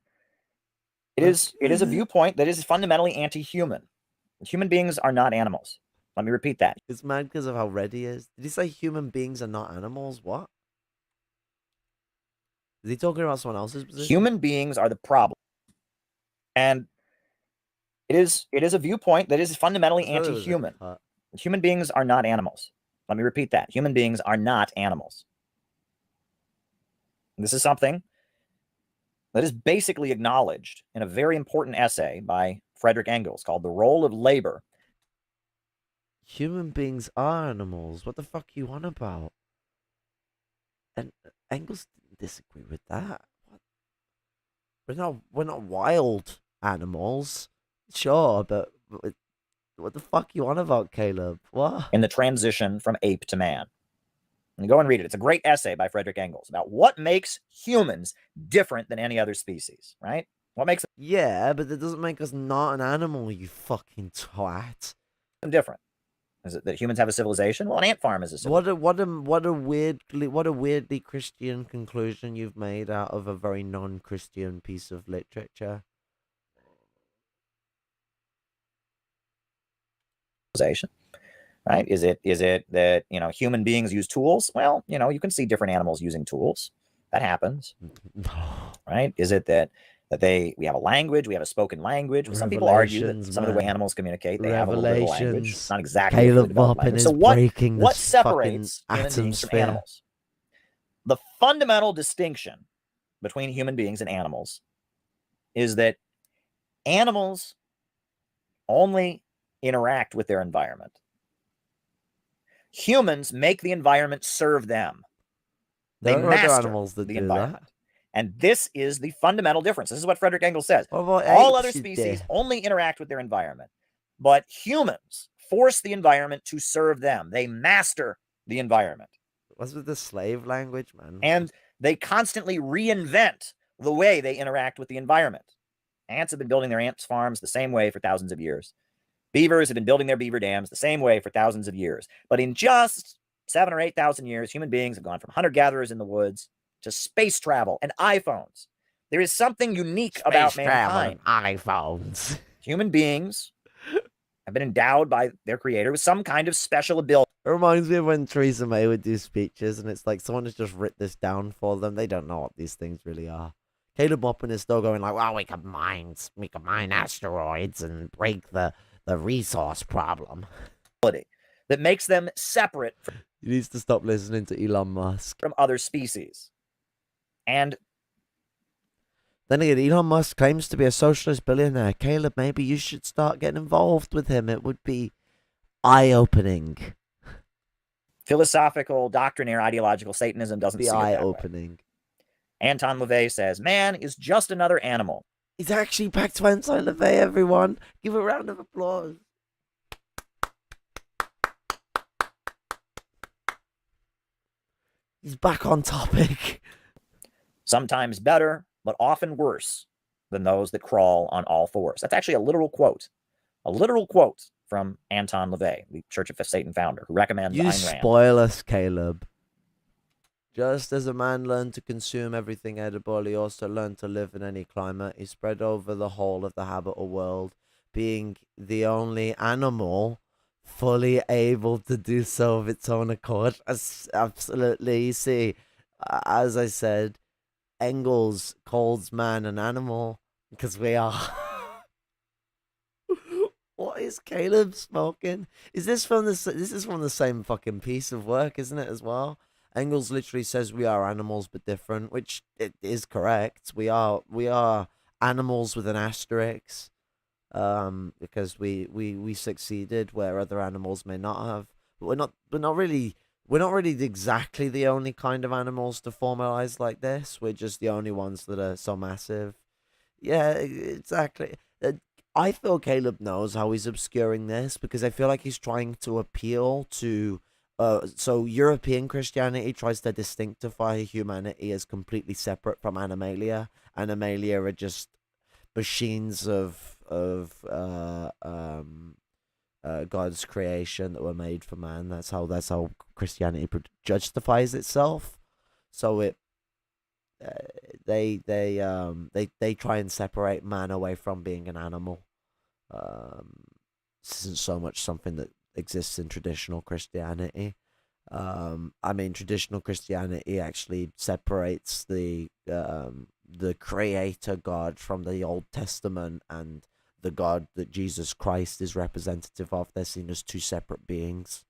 it is a viewpoint that is fundamentally anti-human. Human beings are not animals. Let me repeat that. It's mad because of how red he is. Did he say human beings are not animals? What? Is he talking about someone else's position? Human beings are the problem. And it is a viewpoint that is fundamentally anti-human. Human beings are not animals. Let me repeat that. Human beings are not animals. And this is something that is basically acknowledged in a very important essay by Frederick Engels called The Role of Labor. Human beings are animals. What the fuck you on about? And Engels didn't disagree with that. What? We're not wild animals. Sure, but what the fuck you on about, Caleb? What? In the transition from ape to man. And go and read it. It's a great essay by Frederick Engels about what makes humans different than any other species, right? What makes Yeah, but that doesn't make us not an animal, you fucking twat. them different? Is it that humans have a civilization? Well, an ant farm is a civilization. What a weirdly Christian conclusion you've made out of a very non-Christian piece of literature. Right? Is it that human beings use tools? Well, you can see different animals using tools. That happens. Right? Is it that we have a language, we have a spoken language? Well, some people argue that some of the way animals communicate, they have a little bit of language. It's not exactly Caleb Maupin is breaking what separates human beings from animals? The fundamental distinction between human beings and animals is that animals only interact with their environment. Humans make the environment serve them. They master animals that the do environment. that. And this is the fundamental difference. This is what Frederick Engels says. All other species only interact with their environment, but humans force the environment to serve them. They master the environment. What's with the slave language, man? And they constantly reinvent the way they interact with the environment. Ants have been building their ant farms the same way for thousands of years. Beavers have been building their beaver dams the same way for thousands of years. But in just 7,000 or 8,000 years, human beings have gone from hunter-gatherers in the woods to space travel and iPhones. There is something unique about mankind. iPhones. Human beings have been endowed by their creator with some kind of special ability. It reminds me of when Theresa May would do speeches, and it's like someone has just written this down for them. They don't know what these things really are. Caleb Maupin is still going like, well, we can mine asteroids and break the resource problem. That makes them separate he needs to stop listening to Elon Musk. From other species. And then again, Elon Musk claims to be a socialist billionaire. Caleb, maybe you should start getting involved with him. It would be eye-opening. Philosophical, doctrinaire, ideological Satanism doesn't see it that way. Eye-opening. Anton LaVey says, man is just another animal. He's actually back to Anton LaVey, everyone. Give a round of applause. He's back on topic. Sometimes better, but often worse than those that crawl on all fours. That's actually a literal quote. A literal quote from Anton LaVey, the Church of Satan founder, who recommends Ayn Rand. You spoil us, Caleb. Just as a man learned to consume everything edible, he also learned to live in any climate. He spread over the whole of the habitable world, being the only animal fully able to do so of its own accord. Absolutely. You see, as I said, Engels calls man an animal because we are. What is Caleb smoking? Is this from this is from the same fucking piece of work, isn't it, as well? Engels literally says we are animals but different, which it is correct. We are animals with an asterisk. Because we succeeded where other animals may not have. But we're not really exactly the only kind of animals to formalize like this. We're just the only ones that are so massive. Yeah, exactly. I feel Caleb knows how he's obscuring this because I feel like he's trying to appeal to So European Christianity tries to distinctify humanity as completely separate from Animalia. Animalia are just machines of God's creation that were made for man. That's how Christianity justifies itself. So they try and separate man away from being an animal. This isn't so much something that exists in traditional Christianity. I mean, traditional Christianity actually separates the Creator God from the Old Testament and the God that Jesus Christ is representative of. They're seen as two separate beings,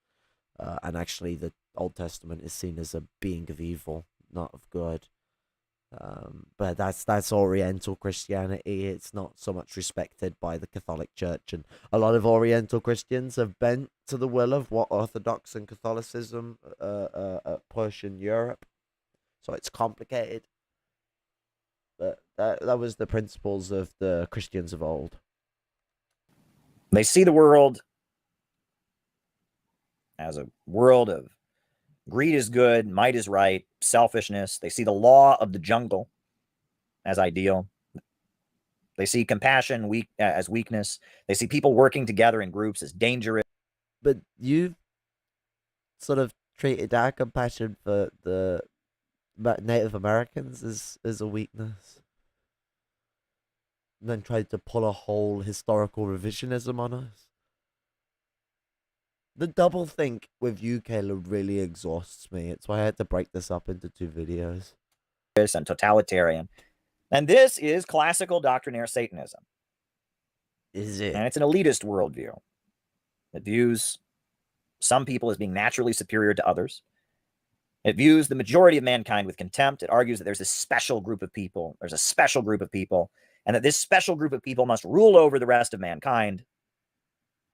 and actually, the Old Testament is seen as a being of evil, not of good. But that's Oriental Christianity. It's not so much respected by the Catholic Church, and a lot of Oriental Christians have bent to the will of what Orthodox and Catholicism push in Europe. So it's complicated. But that was the principles of the Christians of old. They see the world as a world of greed is good, might is right, selfishness. They see the law of the jungle as ideal. They see compassion as weakness. They see people working together in groups as dangerous. But you sort of treated our compassion for the Native Americans as a weakness. And then tried to pull a whole historical revisionism on us. The double think with you, Caleb, really exhausts me. It's why I had to break this up into 2 videos. And totalitarian. And this is classical doctrinaire Satanism. Is it? And it's an elitist worldview that views some people as being naturally superior to others. It views the majority of mankind with contempt. It argues that there's a special group of people. There's a special group of people, and that this special group of people must rule over the rest of mankind,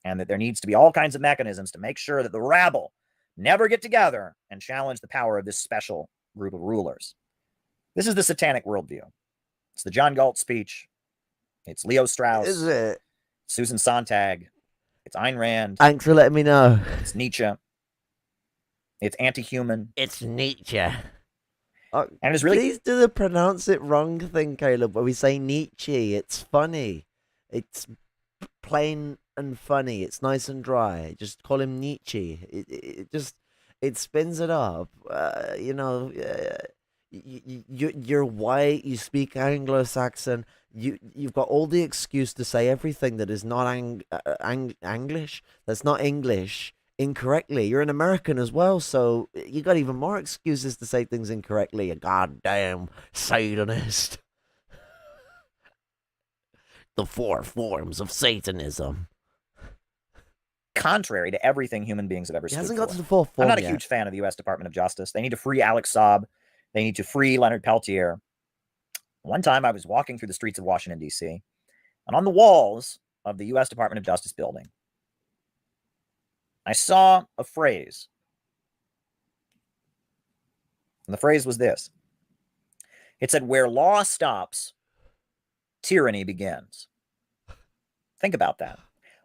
and that there needs to be all kinds of mechanisms to make sure that the rabble never get together and challenge the power of this special group of rulers. This is the Satanic worldview. It's the John Galt speech. It's Leo Strauss. Is it? Susan Sontag. It's Ayn Rand. Thanks for letting me know. It's Nietzsche. It's anti-human. It's Nietzsche. And it's really... Please do the pronounce it wrong thing, Caleb, where we say Nietzsche. It's funny. It's plain and funny. It's nice and dry. Just call him Nietzsche. It spins it up. You're white. You speak Anglo-Saxon. You've got all the excuse to say everything that is not English. That's not English incorrectly. You're an American as well, so you got even more excuses to say things incorrectly. You goddamn Satanist. The 4 forms of Satanism. Contrary to everything human beings have ever He stood hasn't for. got to the 4th form I'm not a yet. huge fan of the U.S. Department of Justice. They need to free Alex Saab. They need to free Leonard Peltier. One time I was walking through the streets of Washington, D.C., and on the walls of the U.S. Department of Justice building, I saw a phrase. And the phrase was this. It said, "Where law stops, tyranny begins." Think about that.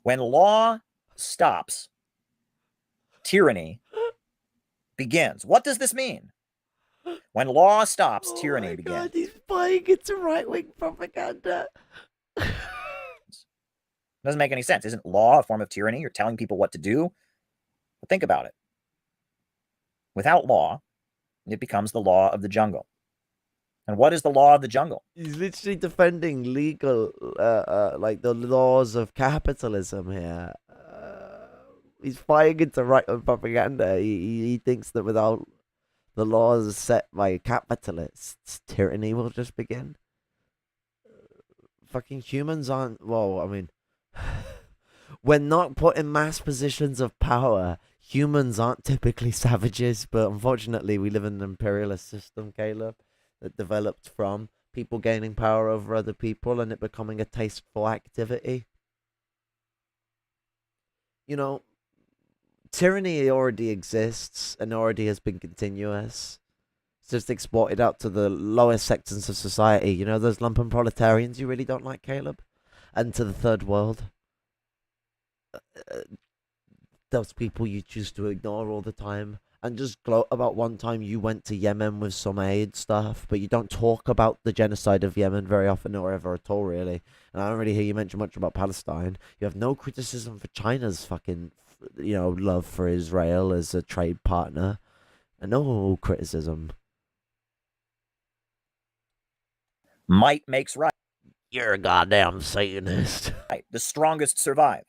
When law stops, tyranny begins. What does this mean? When law stops, tyranny begins. God, he's buying into right-wing propaganda. Doesn't make any sense. Isn't law a form of tyranny? You're telling people what to do. But think about it. Without law, it becomes the law of the jungle. And what is the law of the jungle? He's literally defending legal, like the laws of capitalism here. He's buying into right-wing propaganda. He thinks that without the laws set by capitalists, tyranny will just begin. Fucking humans aren't. Well, I mean, when not put in mass positions of power, humans aren't typically savages. But unfortunately, we live in an imperialist system, Caleb, that developed from people gaining power over other people and it becoming a tasteful activity. You know, tyranny already exists and already has been continuous. It's just exported out to the lowest sections of society. You know, those lumpen proletarians you really don't like, Caleb? And to the third world. those people you choose to ignore all the time and just gloat about one time you went to Yemen with some aid stuff, but you don't talk about the genocide of Yemen very often or ever at all, really. And I don't really hear you mention much about Palestine. You have no criticism for China's fucking, love for Israel as a trade partner, and no criticism. Might makes right. You're a goddamn Satanist. The strongest survive.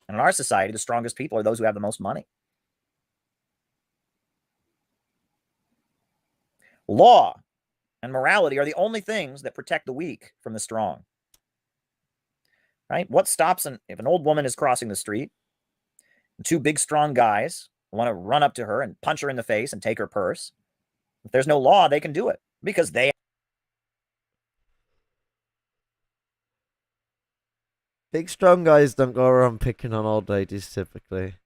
And in our society, the strongest people are those who have the most money. Law and morality are the only things that protect the weak from the strong. Right? What stops if an old woman is crossing the street and two big strong guys want to run up to her and punch her in the face and take her purse? If there's no law, they can do it because they. Big strong guys don't go around picking on old ladies typically.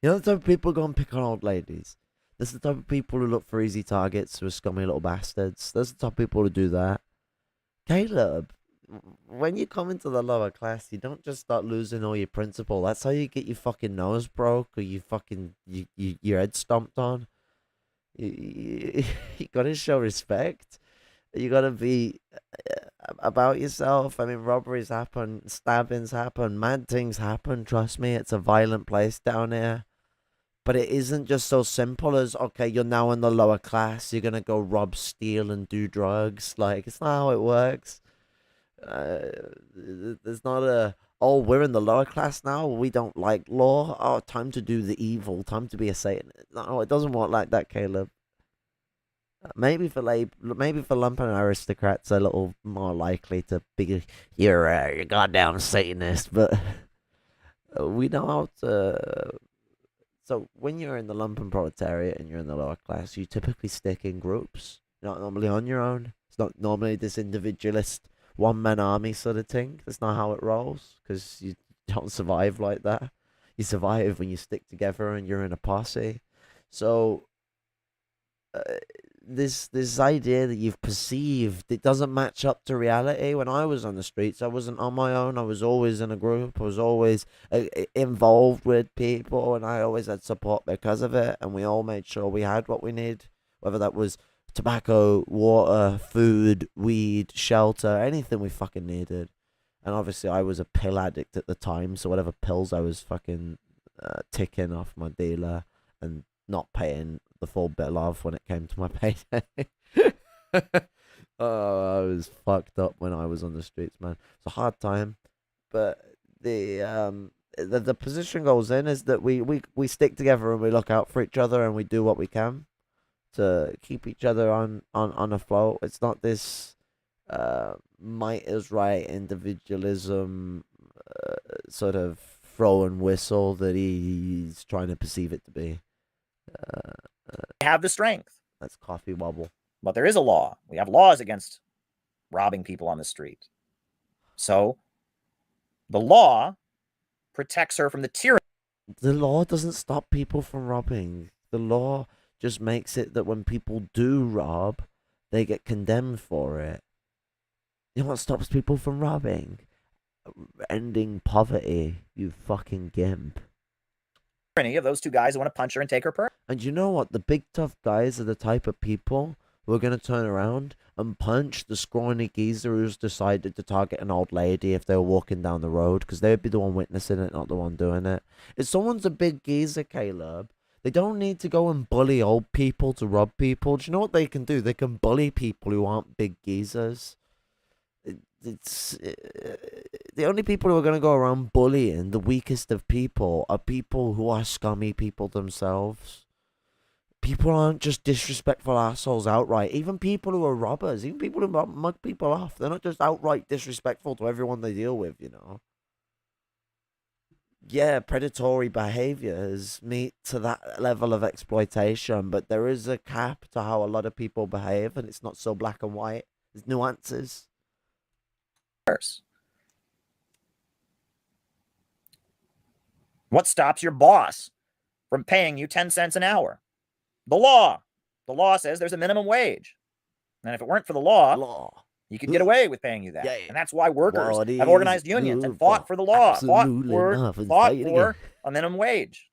You know the type of people go and pick on old ladies? That's the type of people who look for easy targets, who are scummy little bastards. Those are the type of people who do that. Caleb, when you come into the lower class, you don't just start losing all your principle. That's how you get your fucking nose broke or your head stomped on. You gotta show respect. You gotta be about yourself. I mean, robberies happen, stabbings happen, mad things happen. Trust me, it's a violent place down here. But it isn't just so simple as, okay, you're now in the lower class, you're gonna go rob, steal, and do drugs. Like, it's not how it works. There's not we're in the lower class now, we don't like law. Oh, time to do the evil, time to be a Satanist. No, it doesn't work like that, Caleb. Maybe for lumpen aristocrats, a little more likely to be you're a goddamn Satanist, but we know how to. So when you're in the lumpen proletariat and you're in the lower class, you typically stick in groups. You're not normally on your own. It's not normally this individualist one-man army sort of thing. That's not how it rolls, because you don't survive like that. You survive when you stick together and you're in a posse. So this idea that you've perceived, it doesn't match up to reality. When I was on the streets, I wasn't on my own. I was always in a group. I was always involved with people, and I always had support because of it. And we all made sure we had what we need, whether that was tobacco, water, food, weed, shelter, anything we fucking needed. And obviously I was a pill addict at the time, so whatever pills I was fucking ticking off my dealer and not paying the full bill of when it came to my payday. Oh, I was fucked up when I was on the streets, man. It's a hard time, but the position goes in is that we stick together and we look out for each other and we do what we can to keep each other on afloat. It's not this might is right individualism sort of throw and whistle that he's trying to perceive it to be. Have the strength. That's coffee wobble. But there is a law. We have laws against robbing people on the street. So the law protects her from the tyranny. The law doesn't stop people from robbing. The law just makes it that when people do rob, they get condemned for it. You know what stops people from robbing? Ending poverty, you fucking gimp. Of those two guys who want to punch her and take her purse. And you know what? The big tough guys are the type of people who are going to turn around and punch the scrawny geezer who's decided to target an old lady if they were walking down the road, because they would be the one witnessing it, not the one doing it. If someone's a big geezer, Caleb, they don't need to go and bully old people to rob people. Do you know what they can do? They can bully people who aren't big geezers. It's the only people who are going to go around bullying the weakest of people are people who are scummy people themselves. People aren't just disrespectful assholes outright. Even people who are robbers, even people who mug people off, they're not just outright disrespectful to everyone they deal with, you know. Yeah, predatory behaviors meet to that level of exploitation, but there is a cap to how a lot of people behave, and it's not so black and white. There's nuances. What stops your boss from paying you 10 cents an hour? The law. The law says there's a minimum wage. And if it weren't for the law, He could get away with paying you that. Yeah. And that's why workers What have is organized unions and fought for the law, fought absolutely for nothing. Say it again. a minimum wage.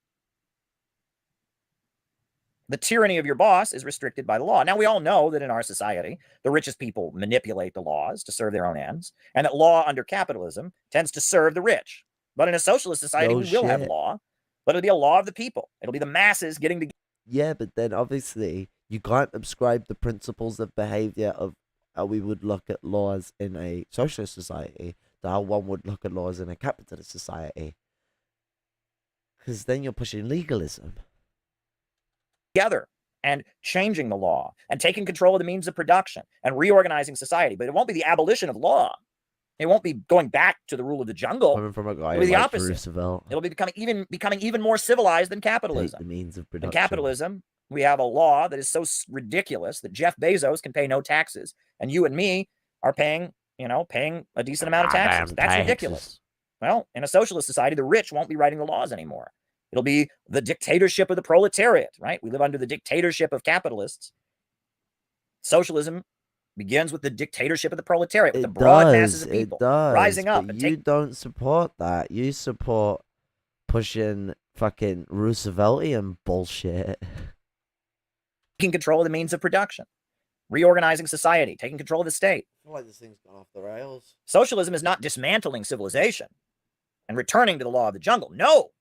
The tyranny of your boss is restricted by the law. Now, we all know that in our society, the richest people manipulate the laws to serve their own ends, and that law under capitalism tends to serve the rich. But in a socialist society, we will have law, but it'll be a law of the people. It'll be the masses getting together. Yeah, but then obviously you can't ascribe the principles of behavior of how we would look at laws in a socialist society to how one would look at laws in a capitalist society. Because then you're pushing legalism. Together and changing the law and taking control of the means of production and reorganizing society. But it won't be the abolition of law. It won't be going back to the rule of the jungle. Coming from a guy It'll be the like opposite. Roosevelt. It'll be becoming even more civilized than Take capitalism. the means of production. In capitalism, we have a law that is so ridiculous that Jeff Bezos can pay no taxes, and you and me are paying a decent amount of taxes. That's ridiculous. Well, in a socialist society, the rich won't be writing the laws anymore. It'll be the dictatorship of the proletariat, right? We live under the dictatorship of capitalists. Socialism begins with the dictatorship of the proletariat, with the broad masses of people rising up. But you don't support that. You support pushing fucking Rooseveltian bullshit. Taking control of the means of production, reorganizing society, taking control of the state. I feel like this thing's gone off the rails. Socialism is not dismantling civilization and returning to the law of the jungle. No.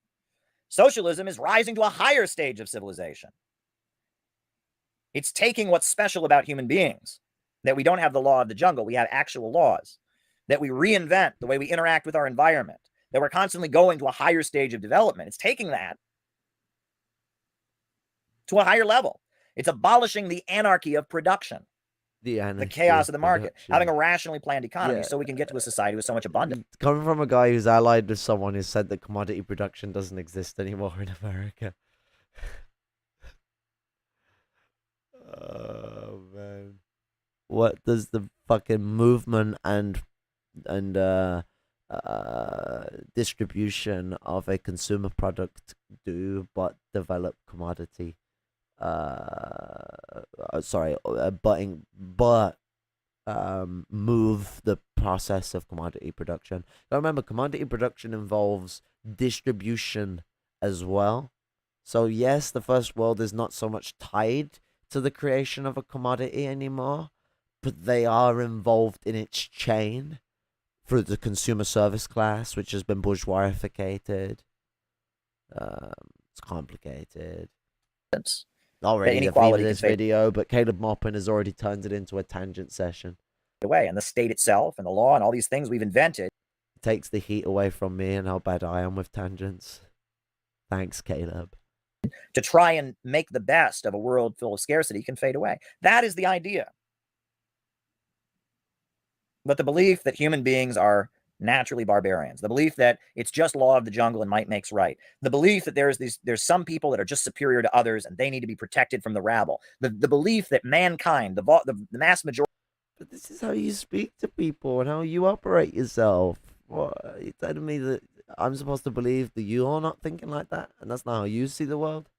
Socialism is rising to a higher stage of civilization. It's taking what's special about human beings, that we don't have the law of the jungle, we have actual laws, that we reinvent the way we interact with our environment, that we're constantly going to a higher stage of development. It's taking that to a higher level. It's abolishing the anarchy of production, the chaos of the market, having a rationally planned economy so we can get to a society with so much abundance. Coming from a guy who's allied with someone who said that commodity production doesn't exist anymore in America. Oh, man. What does the fucking movement and distribution of a consumer product do but develop commodity? Move the process of commodity production. Now remember, commodity production involves distribution as well. So yes, the first world is not so much tied to the creation of a commodity anymore, but they are involved in its chain through the consumer service class, which has been bourgeoisificated. It's complicated. Already the theme of this video, but Caleb Maupin has already turned it into a tangent session. Away, and the state itself and the law and all these things we've invented. It takes the heat away from me and how bad I am with tangents. Thanks, Caleb. To try and make the best of a world full of scarcity can fade away. That is the idea. But the belief that human beings are naturally barbarians, the belief that it's just law of the jungle and might makes right, the belief that there's some people that are just superior to others and they need to be protected from the rabble, the belief that mankind, the mass majority. But this is how you speak to people and how you operate yourself. What, are you telling me that I'm supposed to believe that you're not thinking like that and that's not how you see the world?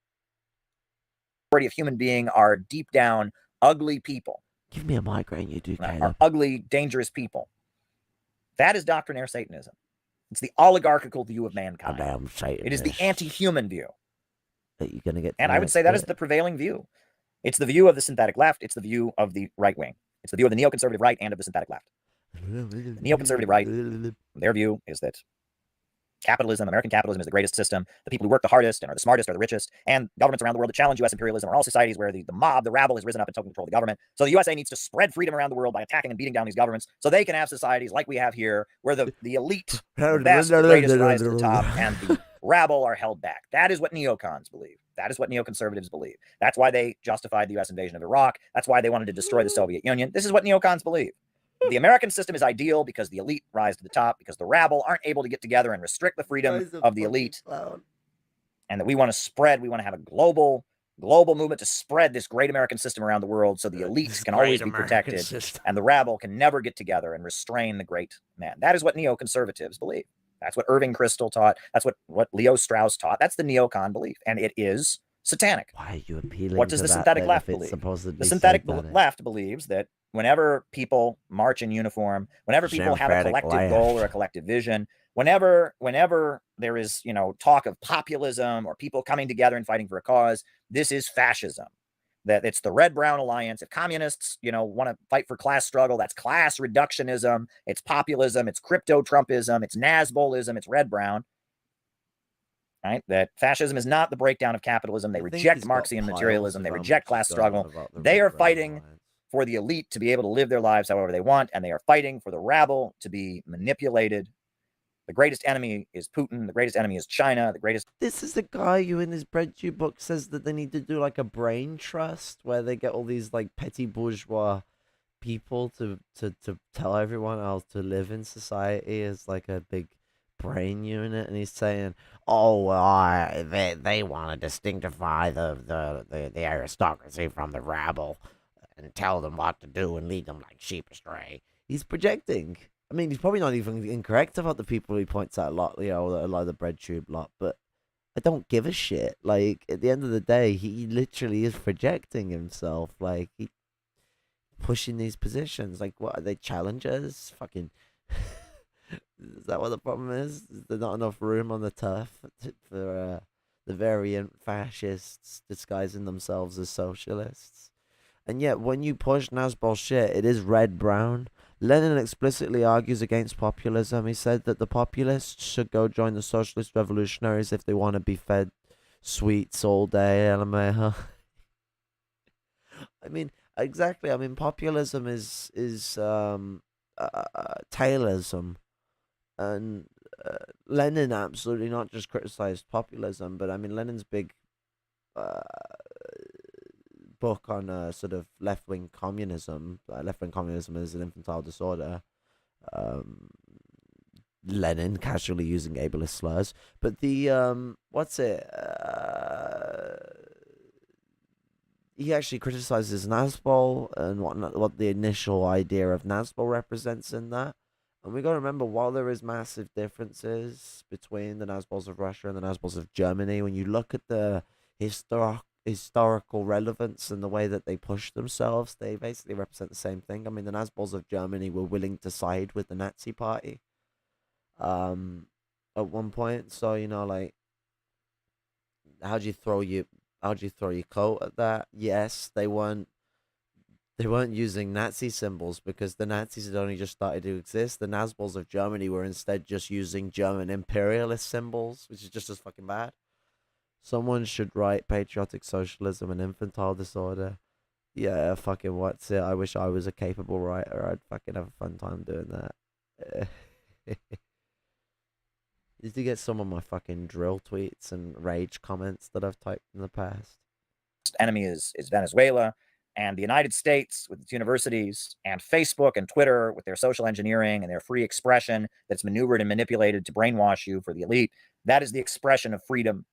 Majority of human beings are deep down ugly people. Give me a migraine, you do, Caleb. Are ugly, dangerous people. That is doctrinaire Satanism. It's the oligarchical view of mankind. Damn Satanist. It is the anti-human view. That you're gonna get. And I would say that is the prevailing view. It's the view of the synthetic left. It's the view of the right wing. It's the view of the neoconservative right and of the synthetic left. The neoconservative right, their view is that capitalism, American capitalism, is the greatest system. The people who work the hardest and are the smartest are the richest. And governments around the world that challenge U.S. imperialism are all societies where the mob, the rabble, has risen up and taken control of the government. So the USA needs to spread freedom around the world by attacking and beating down these governments so they can have societies like we have here where the elite, the best, the greatest rise to the top, and the rabble are held back. That is what neocons believe. That is what neoconservatives believe. That's why they justified the U.S. invasion of Iraq. That's why they wanted to destroy the Soviet Union. This is what neocons believe. The American system is ideal because the elite rise to the top, because the rabble aren't able to get together and restrict the freedom of the elite. And that we want to spread, we want to have a global movement to spread this great American system around the world so the elites can always be protected and the rabble can never get together and restrain the great man. That is what neoconservatives believe. That's what Irving Kristol taught. That's what Leo Strauss taught. That's the neocon belief. And it is satanic. Why are you appealing What does to the that synthetic then left if it's believe? supposedly The synthetic satanic? left believes that whenever people march in uniform, whenever people have a Synthetic collective goal or a left. collective vision, whenever there is, talk of populism or people coming together and fighting for a cause, this is fascism. That it's the red-brown alliance. If communists, want to fight for class struggle, that's class reductionism. It's populism. It's crypto-Trumpism. It's Nazbolism. It's red-brown. Right? That fascism is not the breakdown of capitalism. They I think reject he's got Marxian piles materialism. of They how reject much is class going on struggle. about the They are Red Brown fighting Alliance. for the elite to be able to live their lives however they want, and they are fighting for the rabble to be manipulated. The greatest enemy is Putin. The greatest enemy is China. The greatest. This is the guy who in his breadtube book says that they need to do like a brain trust where they get all these like petty bourgeois people to tell everyone how to live in society as like a big brain unit, and he's saying, Oh, they want to distinctify the aristocracy from the rabble and tell them what to do and lead them like sheep astray. he's projecting. I mean, he's probably not even incorrect about the people he points out a lot, a lot of the breadtube lot, but I don't give a shit. Like, at the end of the day, he literally is projecting himself. Like, he pushing these positions. Like, what are they, challengers? Fucking. Is that what the problem is? Is there not enough room on the turf for the variant fascists disguising themselves as socialists? And yet, when you push Nazbol shit, it is red-brown. Lenin explicitly argues against populism. He said that the populists should go join the socialist revolutionaries if they want to be fed sweets all day. LMAO. I mean, exactly. I mean, populism is Taylorism, and Lenin absolutely not just criticized populism, but I mean Lenin's big book on sort of left-wing communism. Left-wing communism is an infantile disorder. Lenin casually using ableist slurs, but the what's it? He actually criticizes Nazbol and what the initial idea of Nazbol represents in that. And we got to remember, while there is massive differences between the Nazbols of Russia and the Nazbols of Germany, when you look at the historical relevance and the way that they push themselves, they basically represent the same thing. I mean, the Nazbols of Germany were willing to side with the Nazi party at one point. So, like, how'd you throw your coat at that? Yes, they weren't using Nazi symbols because the Nazis had only just started to exist. The Nazbols of Germany were instead just using German imperialist symbols, which is just as fucking bad. Someone should write Patriotic Socialism and Infantile Disorder. Yeah, fucking what's it? I wish I was a capable writer. I'd fucking have a fun time doing that. Used to get some of my fucking drill tweets and rage comments that I've typed in the past. Enemy is Venezuela, and the United States with its universities, and Facebook and Twitter with their social engineering and their free expression that's maneuvered and manipulated to brainwash you for the elite. That is the expression of freedom.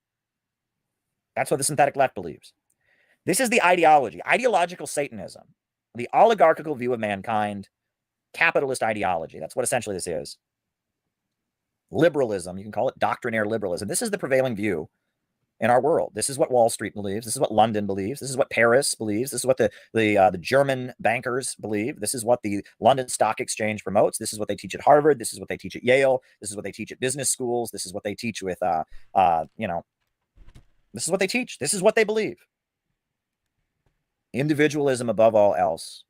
That's what the synthetic left believes. This is the ideology, ideological Satanism, the oligarchical view of mankind, capitalist ideology. That's what essentially this is. Liberalism, you can call it doctrinaire liberalism. This is the prevailing view in our world. This is what Wall Street believes. This is what London believes. This is what Paris believes. This is what the German bankers believe. This is what the London Stock Exchange promotes. This is what they teach at Harvard. This is what they teach at Yale. This is what they teach at business schools. This is what they teach with, this is what they teach. This is what they believe. Individualism above all else.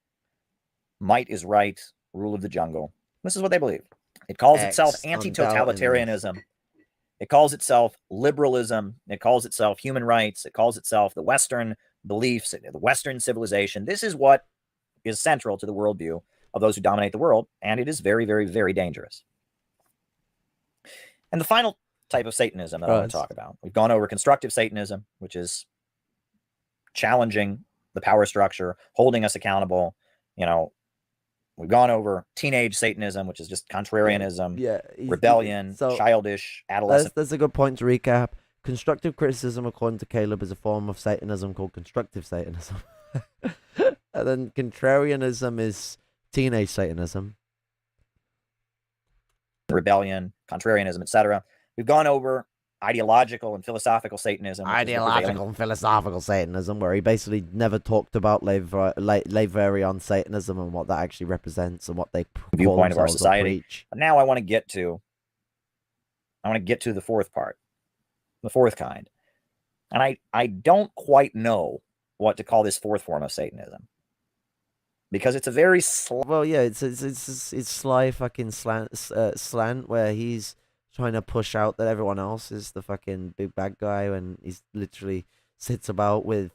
Might is right. Rule of the jungle. This is what they believe. It calls itself anti-totalitarianism. It calls itself liberalism. It calls itself human rights. It calls itself the Western beliefs, the Western civilization. This is what is central to the worldview of those who dominate the world, and it is very, very, very dangerous. And the final type of Satanism that I want to talk about, we've gone over constructive Satanism, which is challenging the power structure, holding us accountable. We've gone over teenage Satanism, which is just contrarianism, rebellion, childish, adolescent. That's a good point to recap. Constructive criticism, according to Caleb, is a form of Satanism called constructive Satanism. And then contrarianism is teenage Satanism. Rebellion, contrarianism, etc. We've gone over ideological and philosophical Satanism, which is the prevailing. Ideological and philosophical Satanism, where he basically never talked about Leverian Satanism and what that actually represents and what they viewpoint of our themselves or society. preach. But now I want to get to the fourth part, the fourth kind. And I don't quite know what to call this fourth form of Satanism, because it's a very Well, yeah, it's sly fucking slant where he's trying to push out that everyone else is the fucking big bad guy when he's literally sits about with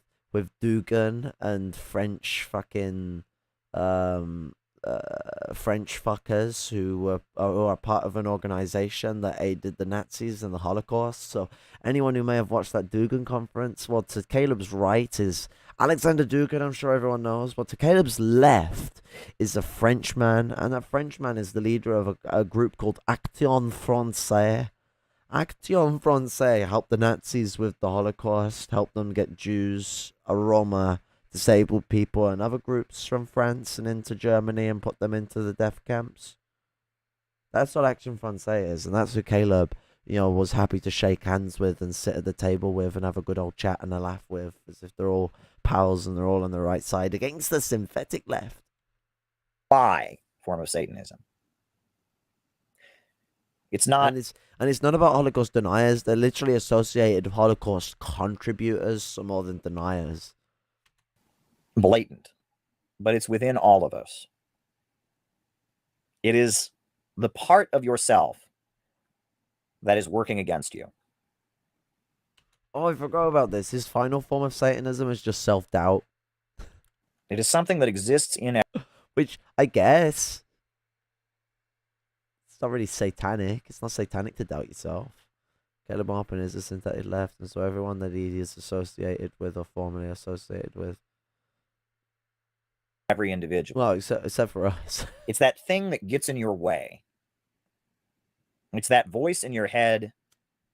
Dugan and French fucking French fuckers who are part of an organization that aided the Nazis and the Holocaust. So anyone who may have watched that Dugan conference, well, to Caleb's right is Alexander Dugan, I'm sure everyone knows, but to Caleb's left is a Frenchman, and that Frenchman is the leader of a group called Action Français. Action Français helped the Nazis with the Holocaust, helped them get Jews, Roma, disabled people, and other groups from France and into Germany and put them into the death camps. That's what Action Français is, and that's who Caleb, was happy to shake hands with and sit at the table with and have a good old chat and a laugh with, as if they're all pals and they're all on the right side against the synthetic left. By form of Satanism. It's not, and it's not about Holocaust deniers. They're literally associated with Holocaust contributors more than deniers. Blatant, but it's within all of us. It is the part of yourself that is working against you. Oh, I forgot about this. His final form of Satanism is just self-doubt. It is something that exists in... Which, I guess... It's not really satanic. It's not satanic to doubt yourself. Caleb Maupin is a synthetic left, and so everyone that he is associated with or formerly associated with. Every individual. Well, except for us. It's that thing that gets in your way. It's that voice in your head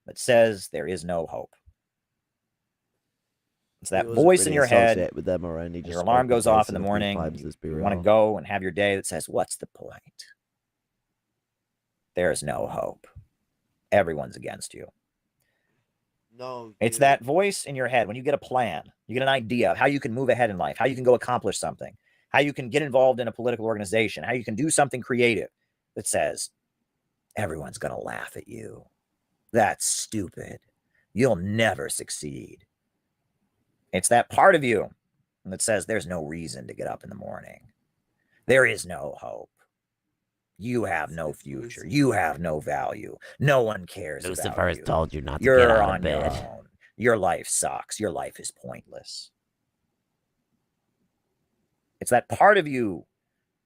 that says there is no hope. It's that voice in your head. With them already, your alarm goes off in the morning. You want to go and have your day that says, what's the point? There is no hope. Everyone's against you. No. It's that voice in your head when you get a plan, you get an idea of how you can move ahead in life, how you can go accomplish something, how you can get involved in a political organization, how you can do something creative that says, everyone's going to laugh at you. That's stupid. You'll never succeed. It's that part of you that says there's no reason to get up in the morning. There is no hope. You have no future. You have no value. No one cares Lucifer about has you. told you not to You're get out on of bed. your own. Your life sucks. Your life is pointless. It's that part of you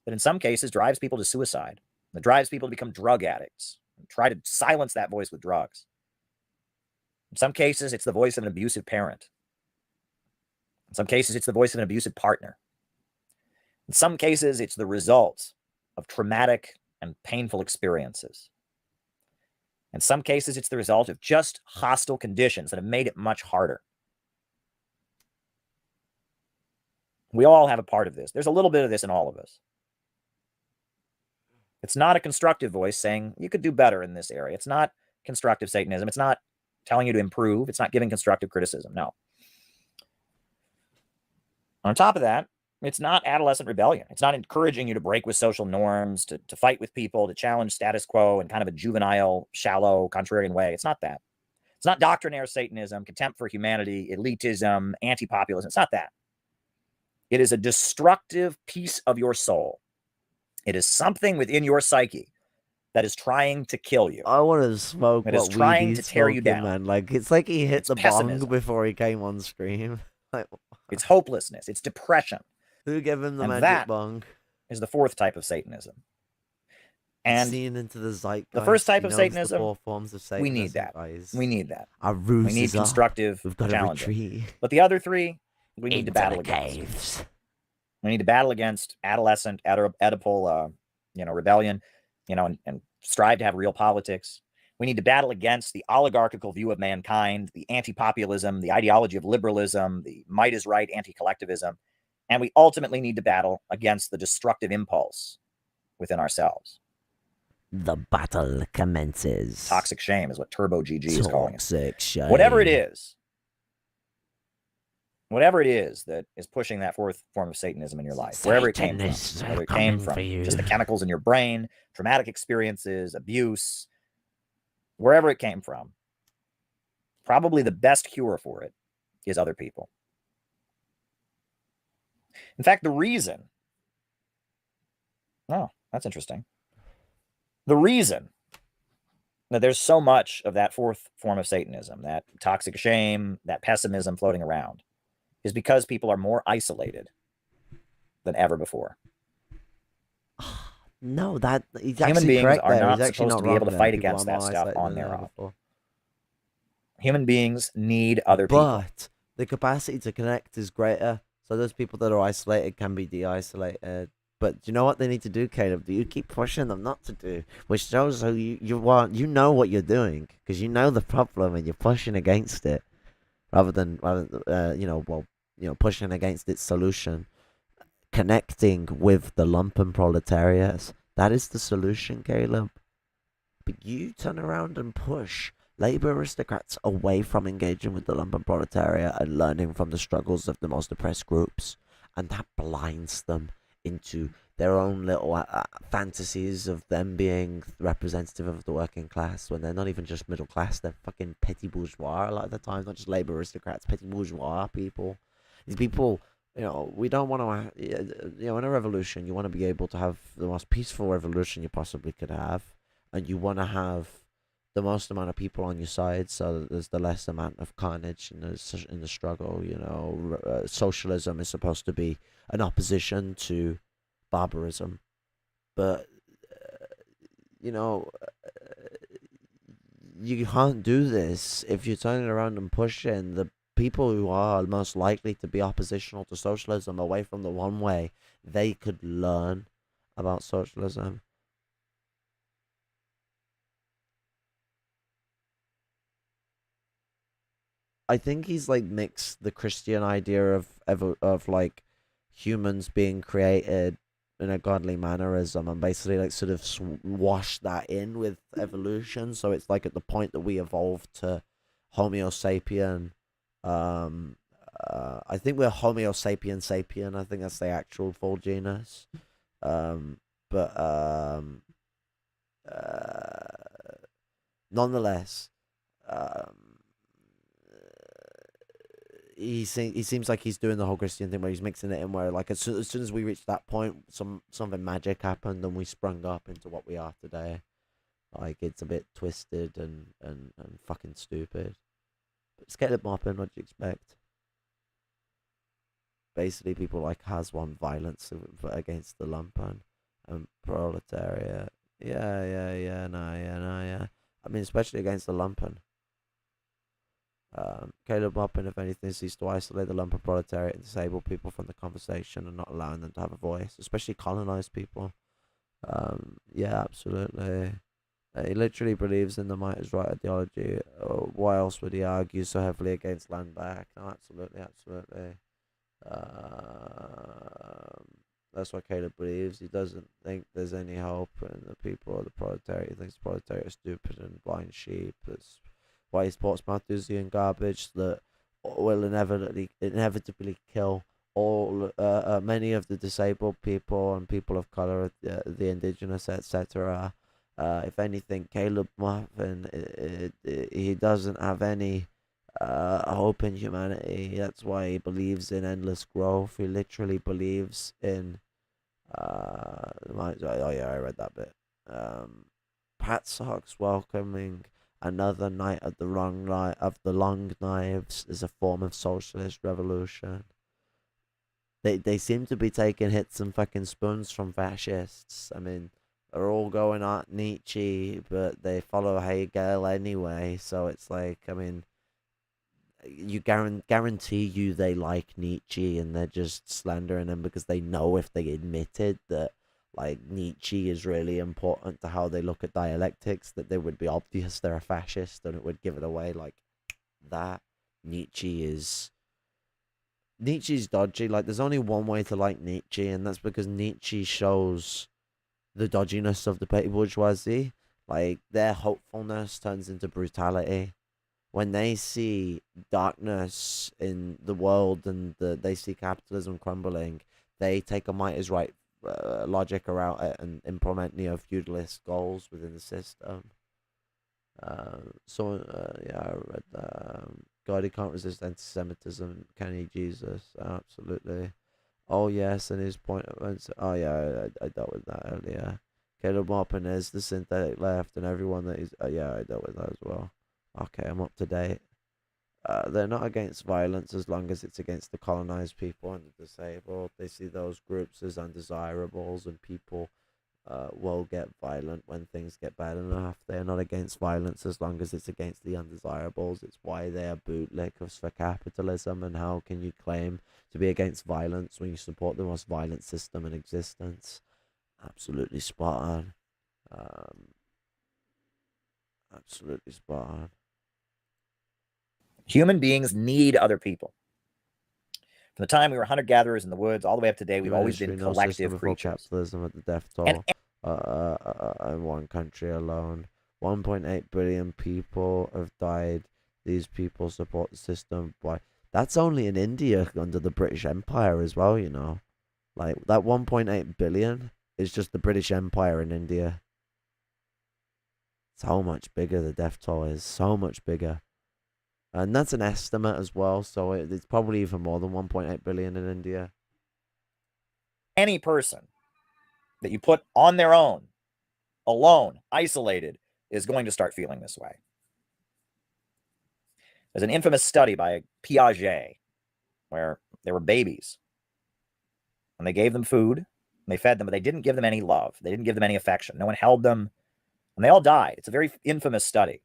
that in some cases drives people to suicide, that drives people to become drug addicts, and try to silence that voice with drugs. In some cases, it's the voice of an abusive parent. In some cases, it's the voice of an abusive partner. In some cases, it's the result of traumatic and painful experiences. In some cases, it's the result of just hostile conditions that have made it much harder. We all have a part of this. There's a little bit of this in all of us. It's not a constructive voice saying you could do better in this area. It's not constructive Satanism. It's not telling you to improve. It's not giving constructive criticism. No. On top of that, it's not adolescent rebellion. It's not encouraging you to break with social norms, to fight with people, to challenge status quo in kind of a juvenile, shallow, contrarian way. It's not that. It's not doctrinaire Satanism, contempt for humanity, elitism, anti-populism. It's not that. It is a destructive piece of your soul. It is something within your psyche that is trying to kill you. I want to smoke. It is trying to tear you down. Man. Like it's like he hit It's the pessimism. bong before he came on stream. Like, It's hopelessness. It's depression. who gave him the And magic that bong? Is the fourth type of Satanism. And Seeing into the zeitgeist. the first type he of knows the Satanism, four forms of Satanism, we need that. Guys. We need that. Our We ruse need is up. constructive We've got to challenging. retreat. But the other three, we need Into to battle the against. caves. We need to battle against adolescent, Oedipal, rebellion, and strive to have real politics. We need to battle against the oligarchical view of mankind, the anti-populism, the ideology of liberalism, the might is right, anti-collectivism. And we ultimately need to battle against the destructive impulse within ourselves. The battle commences. Toxic shame is what Turbo GG is calling it. Toxic shame. Whatever it is that is pushing that fourth form of Satanism in your life, wherever it came from, whether it came from just the chemicals in your brain, traumatic experiences, abuse, wherever it came from, probably the best cure for it is other people. In fact, the reason, oh, that's interesting. The reason that there's so much of that fourth form of Satanism, that toxic shame, that pessimism floating around, is because people are more isolated than ever before. No, that he's Human actually beings correct are there. not He's actually supposed not to be wrong able to there. fight People against are more that stuff isolated on than their ever own. before. Human beings need other people. But the capacity to connect is greater. So those people that are isolated can be de-isolated. But do you know what they need to do, Caleb? Do you keep pushing them not to do? Which shows how you know what you're doing, because you know the problem and you're pushing against it, rather than pushing against its solution. Connecting with the lumpen proletariats. That is the solution, Caleb. But you turn around and push labor aristocrats away from engaging with the lumpen proletariat and learning from the struggles of the most oppressed groups. And that blinds them into their own little fantasies of them being representative of the working class, when they're not even just middle class, they're fucking petty bourgeois a lot of the time, not just labor aristocrats, petty bourgeois people. These people, we don't want to, in a revolution, you want to be able to have the most peaceful revolution you possibly could have, and you want to have the most amount of people on your side, so that there's the less amount of carnage in the struggle. Socialism is supposed to be an opposition to barbarism, but you can't do this if you're turning around and pushing the people who are most likely to be oppositional to socialism away from the one way they could learn about socialism. I think he's like mixed the Christian idea of like humans being created in a godly mannerism, and basically like sort of wash that in with evolution. So it's like at the point that we evolved to Homo sapien. I think we're Homo sapien sapien. I think that's the actual full genus. But nonetheless, he seems like he's doing the whole Christian thing where he's mixing it in, where like as soon as we reached that point, something magic happened and we sprung up into what we are today. Like, it's a bit twisted and fucking stupid. But Caleb Maupin, what do you expect? Basically, people like has one violence against the lumpen and proletariat. Yeah. I mean, especially against the lumpen. Caleb Maupin, if anything, seeks to isolate the lumpen proletariat and disable people from the conversation and not allowing them to have a voice, especially colonized people. Yeah, absolutely. He literally believes in the might is right ideology. Why else would he argue so heavily against land back? No, absolutely. That's what Caleb believes. He doesn't think there's any hope in the people of the proletariat. He thinks the proletariat are stupid and blind sheep. That's why he supports Malthusian garbage that will inevitably kill all many of the disabled people and people of color, the indigenous, etc. If anything, Caleb Maupin, he doesn't have any hope in humanity. That's why he believes in endless growth. He literally believes in oh yeah, I read that bit. Pat Socks welcoming another night of the long knives is a form of socialist revolution. They seem to be taking hits and fucking spoons from fascists. I mean, they're all going at Nietzsche, but they follow Hegel anyway. So it's like, I mean, you guarantee you they like Nietzsche, and they're just slandering him because they know if they admitted that like Nietzsche is really important to how they look at dialectics, that they would be obvious they're a fascist, and it would give it away like that. Nietzsche's dodgy. Like, there's only one way to like Nietzsche, and that's because Nietzsche shows the dodginess of the petty bourgeoisie. Like, their hopefulness turns into brutality. When they see darkness in the world and they see capitalism crumbling, they take a might is right logic around it and implement neo-feudalist goals within the system. Yeah, I read that. God, he can't resist anti-Semitism, can he, Jesus? Absolutely. Oh, yes, and his point. Oh, yeah, I dealt with that earlier. Caleb Maupin is the synthetic left, and everyone that is. Yeah, I dealt with that as well. Okay, I'm up to date. They're not against violence as long as it's against the colonized people and the disabled. They see those groups as undesirables, and people will get violent when things get bad enough. They're not against violence as long as it's against the undesirables. It's why they are bootlickers for capitalism. And how can you claim to be against violence when you support the most violent system in existence? Absolutely spot on. Absolutely spot on. Human beings need other people. From the time we were hunter-gatherers in the woods all the way up to today, we've always been collective creatures. Capitalism at the death toll in one country alone. 1.8 billion people have died. These people support the system. Why? That's only in India under the British Empire as well, you know. Like, that 1.8 billion is just the British Empire in India. So much bigger the death toll is. So much bigger. And that's an estimate as well, so it's probably even more than 1.8 billion in India. Any person that you put on their own, alone, isolated, is going to start feeling this way. There's an infamous study by Piaget where there were babies, and they gave them food, and they fed them, but they didn't give them any love. They didn't give them any affection. No one held them, and they all died. It's a very infamous study.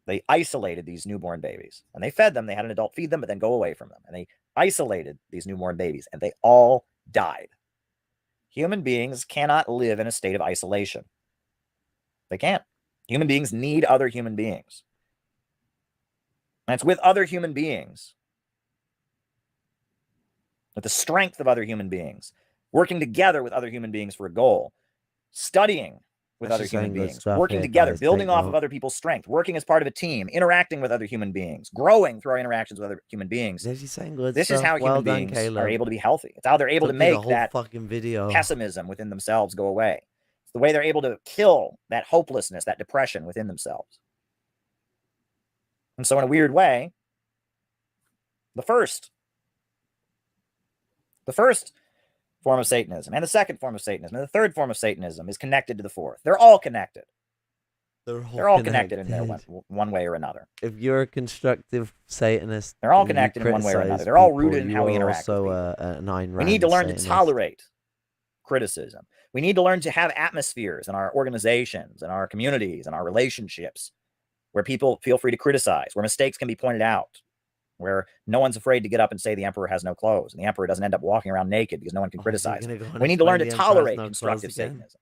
They isolated these newborn babies, and they fed them. They had an adult feed them, but then go away from them. And they isolated these newborn babies, and they all died. Human beings cannot live in a state of isolation. They can't. Human beings need other human beings. And it's with other human beings, with the strength of other human beings, working together with other human beings for a goal, studying with other human beings, working together, building off of other people's strength, working as part of a team, interacting with other human beings, growing through our interactions with other human beings. This is how human beings are able to be healthy. It's how they're able to make that pessimism within themselves go away. It's the way they're able to kill that hopelessness, that depression within themselves. And so in a weird way, the first form of Satanism, and the second form of Satanism, and the third form of Satanism is connected to the fourth. They're all connected. They're all connected in their one way or another. If you're a constructive Satanist, they're all connected in one way or another. They're all rooted in how we interact with people. We need to learn to tolerate criticism. We need to learn to have atmospheres in our organizations, in our communities, in our relationships, where people feel free to criticize, where mistakes can be pointed out, where no one's afraid to get up and say the emperor has no clothes, and the emperor doesn't end up walking around naked because no one can criticize him. We need to learn to tolerate constructive Satanism.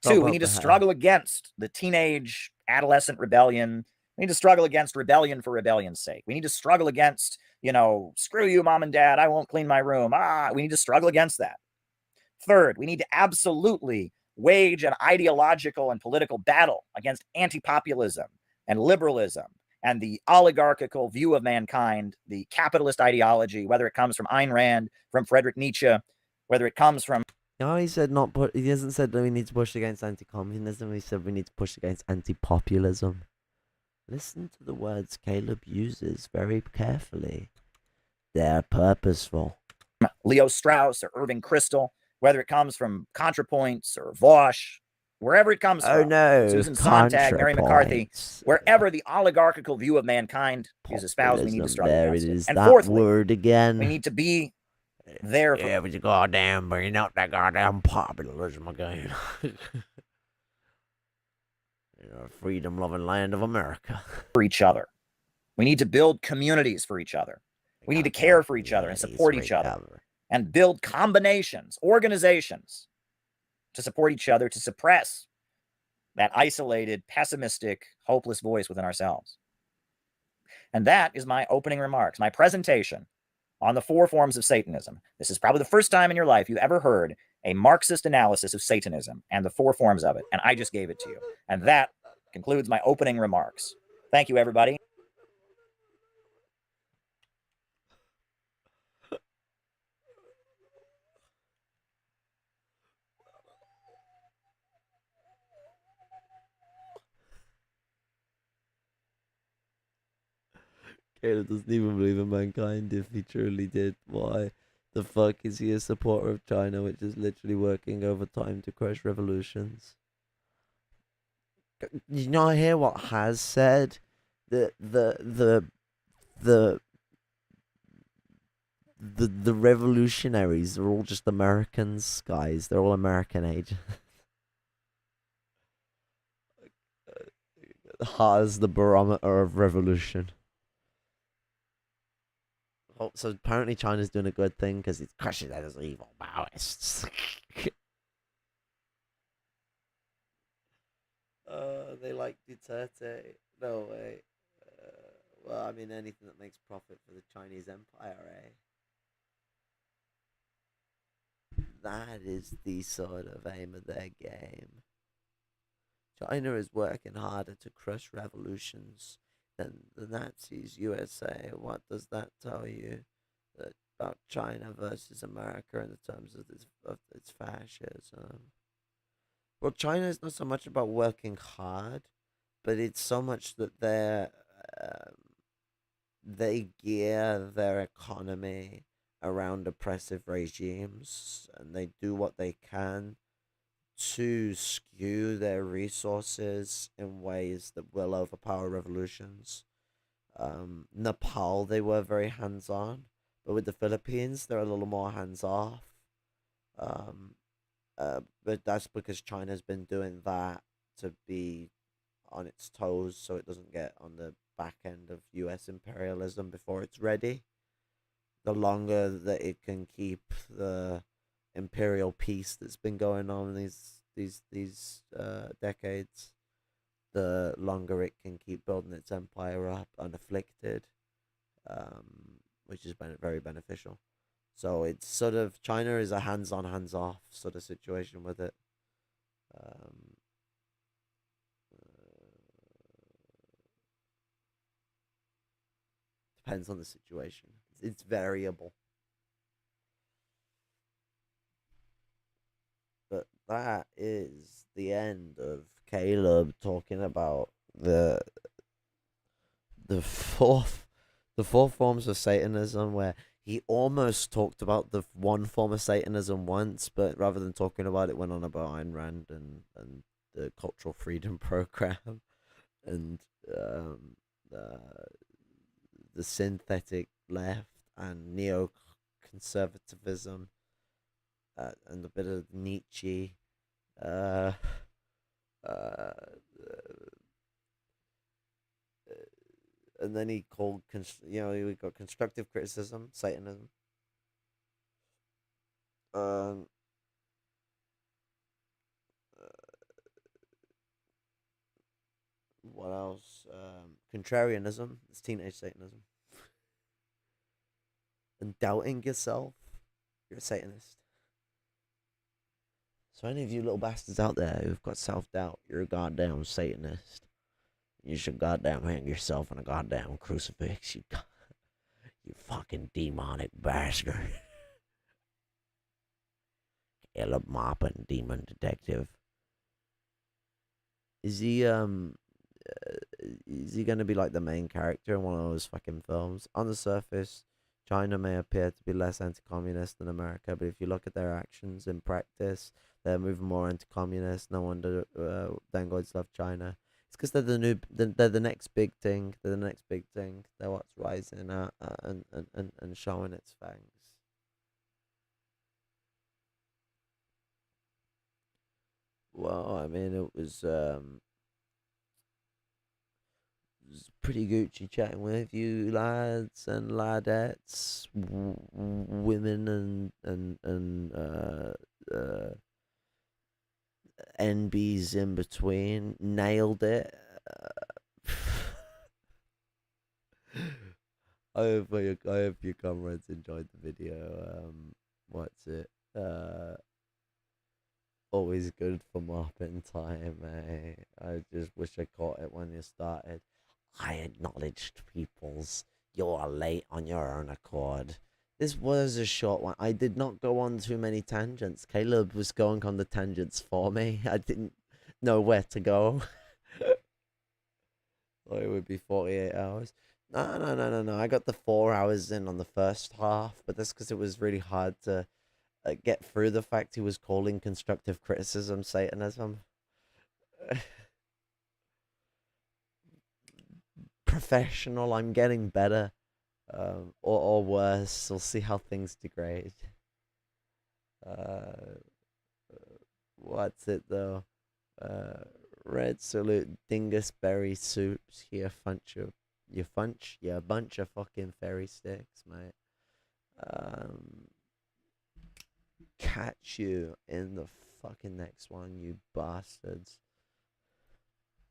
2, we need to struggle against the teenage adolescent rebellion. We need to struggle against rebellion for rebellion's sake. We need to struggle against, screw you, mom and dad, I won't clean my room. We need to struggle against that. 3rd, we need to absolutely wage an ideological and political battle against anti-populism and liberalism and the oligarchical view of mankind, the capitalist ideology, whether it comes from Ayn Rand, from Friedrich Nietzsche, whether it comes from... No, he hasn't said that we need to push against anti-communism. He said we need to push against anti-populism. Listen to the words Caleb uses very carefully. They're purposeful. Leo Strauss or Irving Kristol, whether it comes from ContraPoints or Vosh, wherever it comes from, Susan Sontag, Mary McCarthy, wherever the oligarchical view of mankind is espoused, we need to struggle against it. And fourthly, word again. We need to be there for... Yeah, but you goddamn bringing out that goddamn populism again. Freedom-loving land of America. For each other. We need to build communities for each other. We need to care for each other and support each other. And build combinations, organizations, to support each other, to suppress that isolated, pessimistic, hopeless voice within ourselves. And that is my opening remarks, my presentation on the 4 forms of Satanism. This is probably the first time in your life you've ever heard a Marxist analysis of Satanism and the 4 forms of it, and I just gave it to you. And that concludes my opening remarks. Thank you, everybody. Caleb doesn't even believe in mankind if he truly did. Why the fuck is he a supporter of China, which is literally working overtime to crush revolutions? You not hear what Has said? The the revolutionaries are all just Americans, guys. They're all American agents. Has the barometer of revolution. Oh, so apparently China's doing a good thing because it's crushing those evil Maoists. They like Duterte. No way. Well, I mean, anything that makes profit for the Chinese Empire, eh? That is the sort of aim of their game. China is working harder to crush revolutions than the Nazis, USA. What does that tell you about China versus America in the terms of its fascism? Well, China is not so much about working hard, but it's so much that they gear their economy around oppressive regimes, and they do what they can to skew their resources in ways that will overpower revolutions. Nepal, they were very hands on, but with the Philippines, they're a little more hands off. But that's because China's been doing that to be on its toes so it doesn't get on the back end of US imperialism before it's ready. The longer that it can keep the imperial peace that's been going on these decades, the longer it can keep building its empire up unafflicted, which has been very beneficial. So it's sort of China is a hands-on, hands-off sort of situation with it. Depends on the situation. It's variable. But that is the end of Caleb talking about the four forms of Satanism, where he almost talked about the one form of Satanism once, but rather than talking about it, went on about Ayn Rand and the Cultural Freedom Program and the synthetic left and neoconservatism and a bit of Nietzsche. And then he called, we got constructive criticism, Satanism. What else? Contrarianism. It's teenage Satanism. And doubting yourself. You're a Satanist. So any of you little bastards out there who've got self-doubt, you're a goddamn Satanist. You should goddamn hang yourself on a goddamn crucifix, you fucking demonic bastard. Caleb Maupin, demon detective. Is he gonna be like the main character in one of those fucking films? On the surface, China may appear to be less anti-communist than America, but if you look at their actions in practice, they're moving more anti-communist. No wonder Dangoids love China. It's because they're they're the next big thing. They're the next big thing. They're what's rising and showing its fangs. Well, I mean, it was pretty Gucci chatting with you lads and ladettes, women and NBs in between. Nailed it. I hope your comrades enjoyed the video. What's it? Always good for mopping time, eh? I just wish I caught it when you started. I acknowledged peoples. You're late on your own accord. This was a short one. I did not go on too many tangents. Caleb was going on the tangents for me. I didn't know where to go. Thought it would be 48 hours. No. I got the 4 hours in on the first half, but that's because it was really hard to get through the fact he was calling constructive criticism Satanism. Professional, I'm getting better. Or worse. We'll see how things degrade. What's it though? Red salute dingus berry soups here funch you a bunch of fucking fairy sticks, mate. Catch you in the fucking next one, you bastards.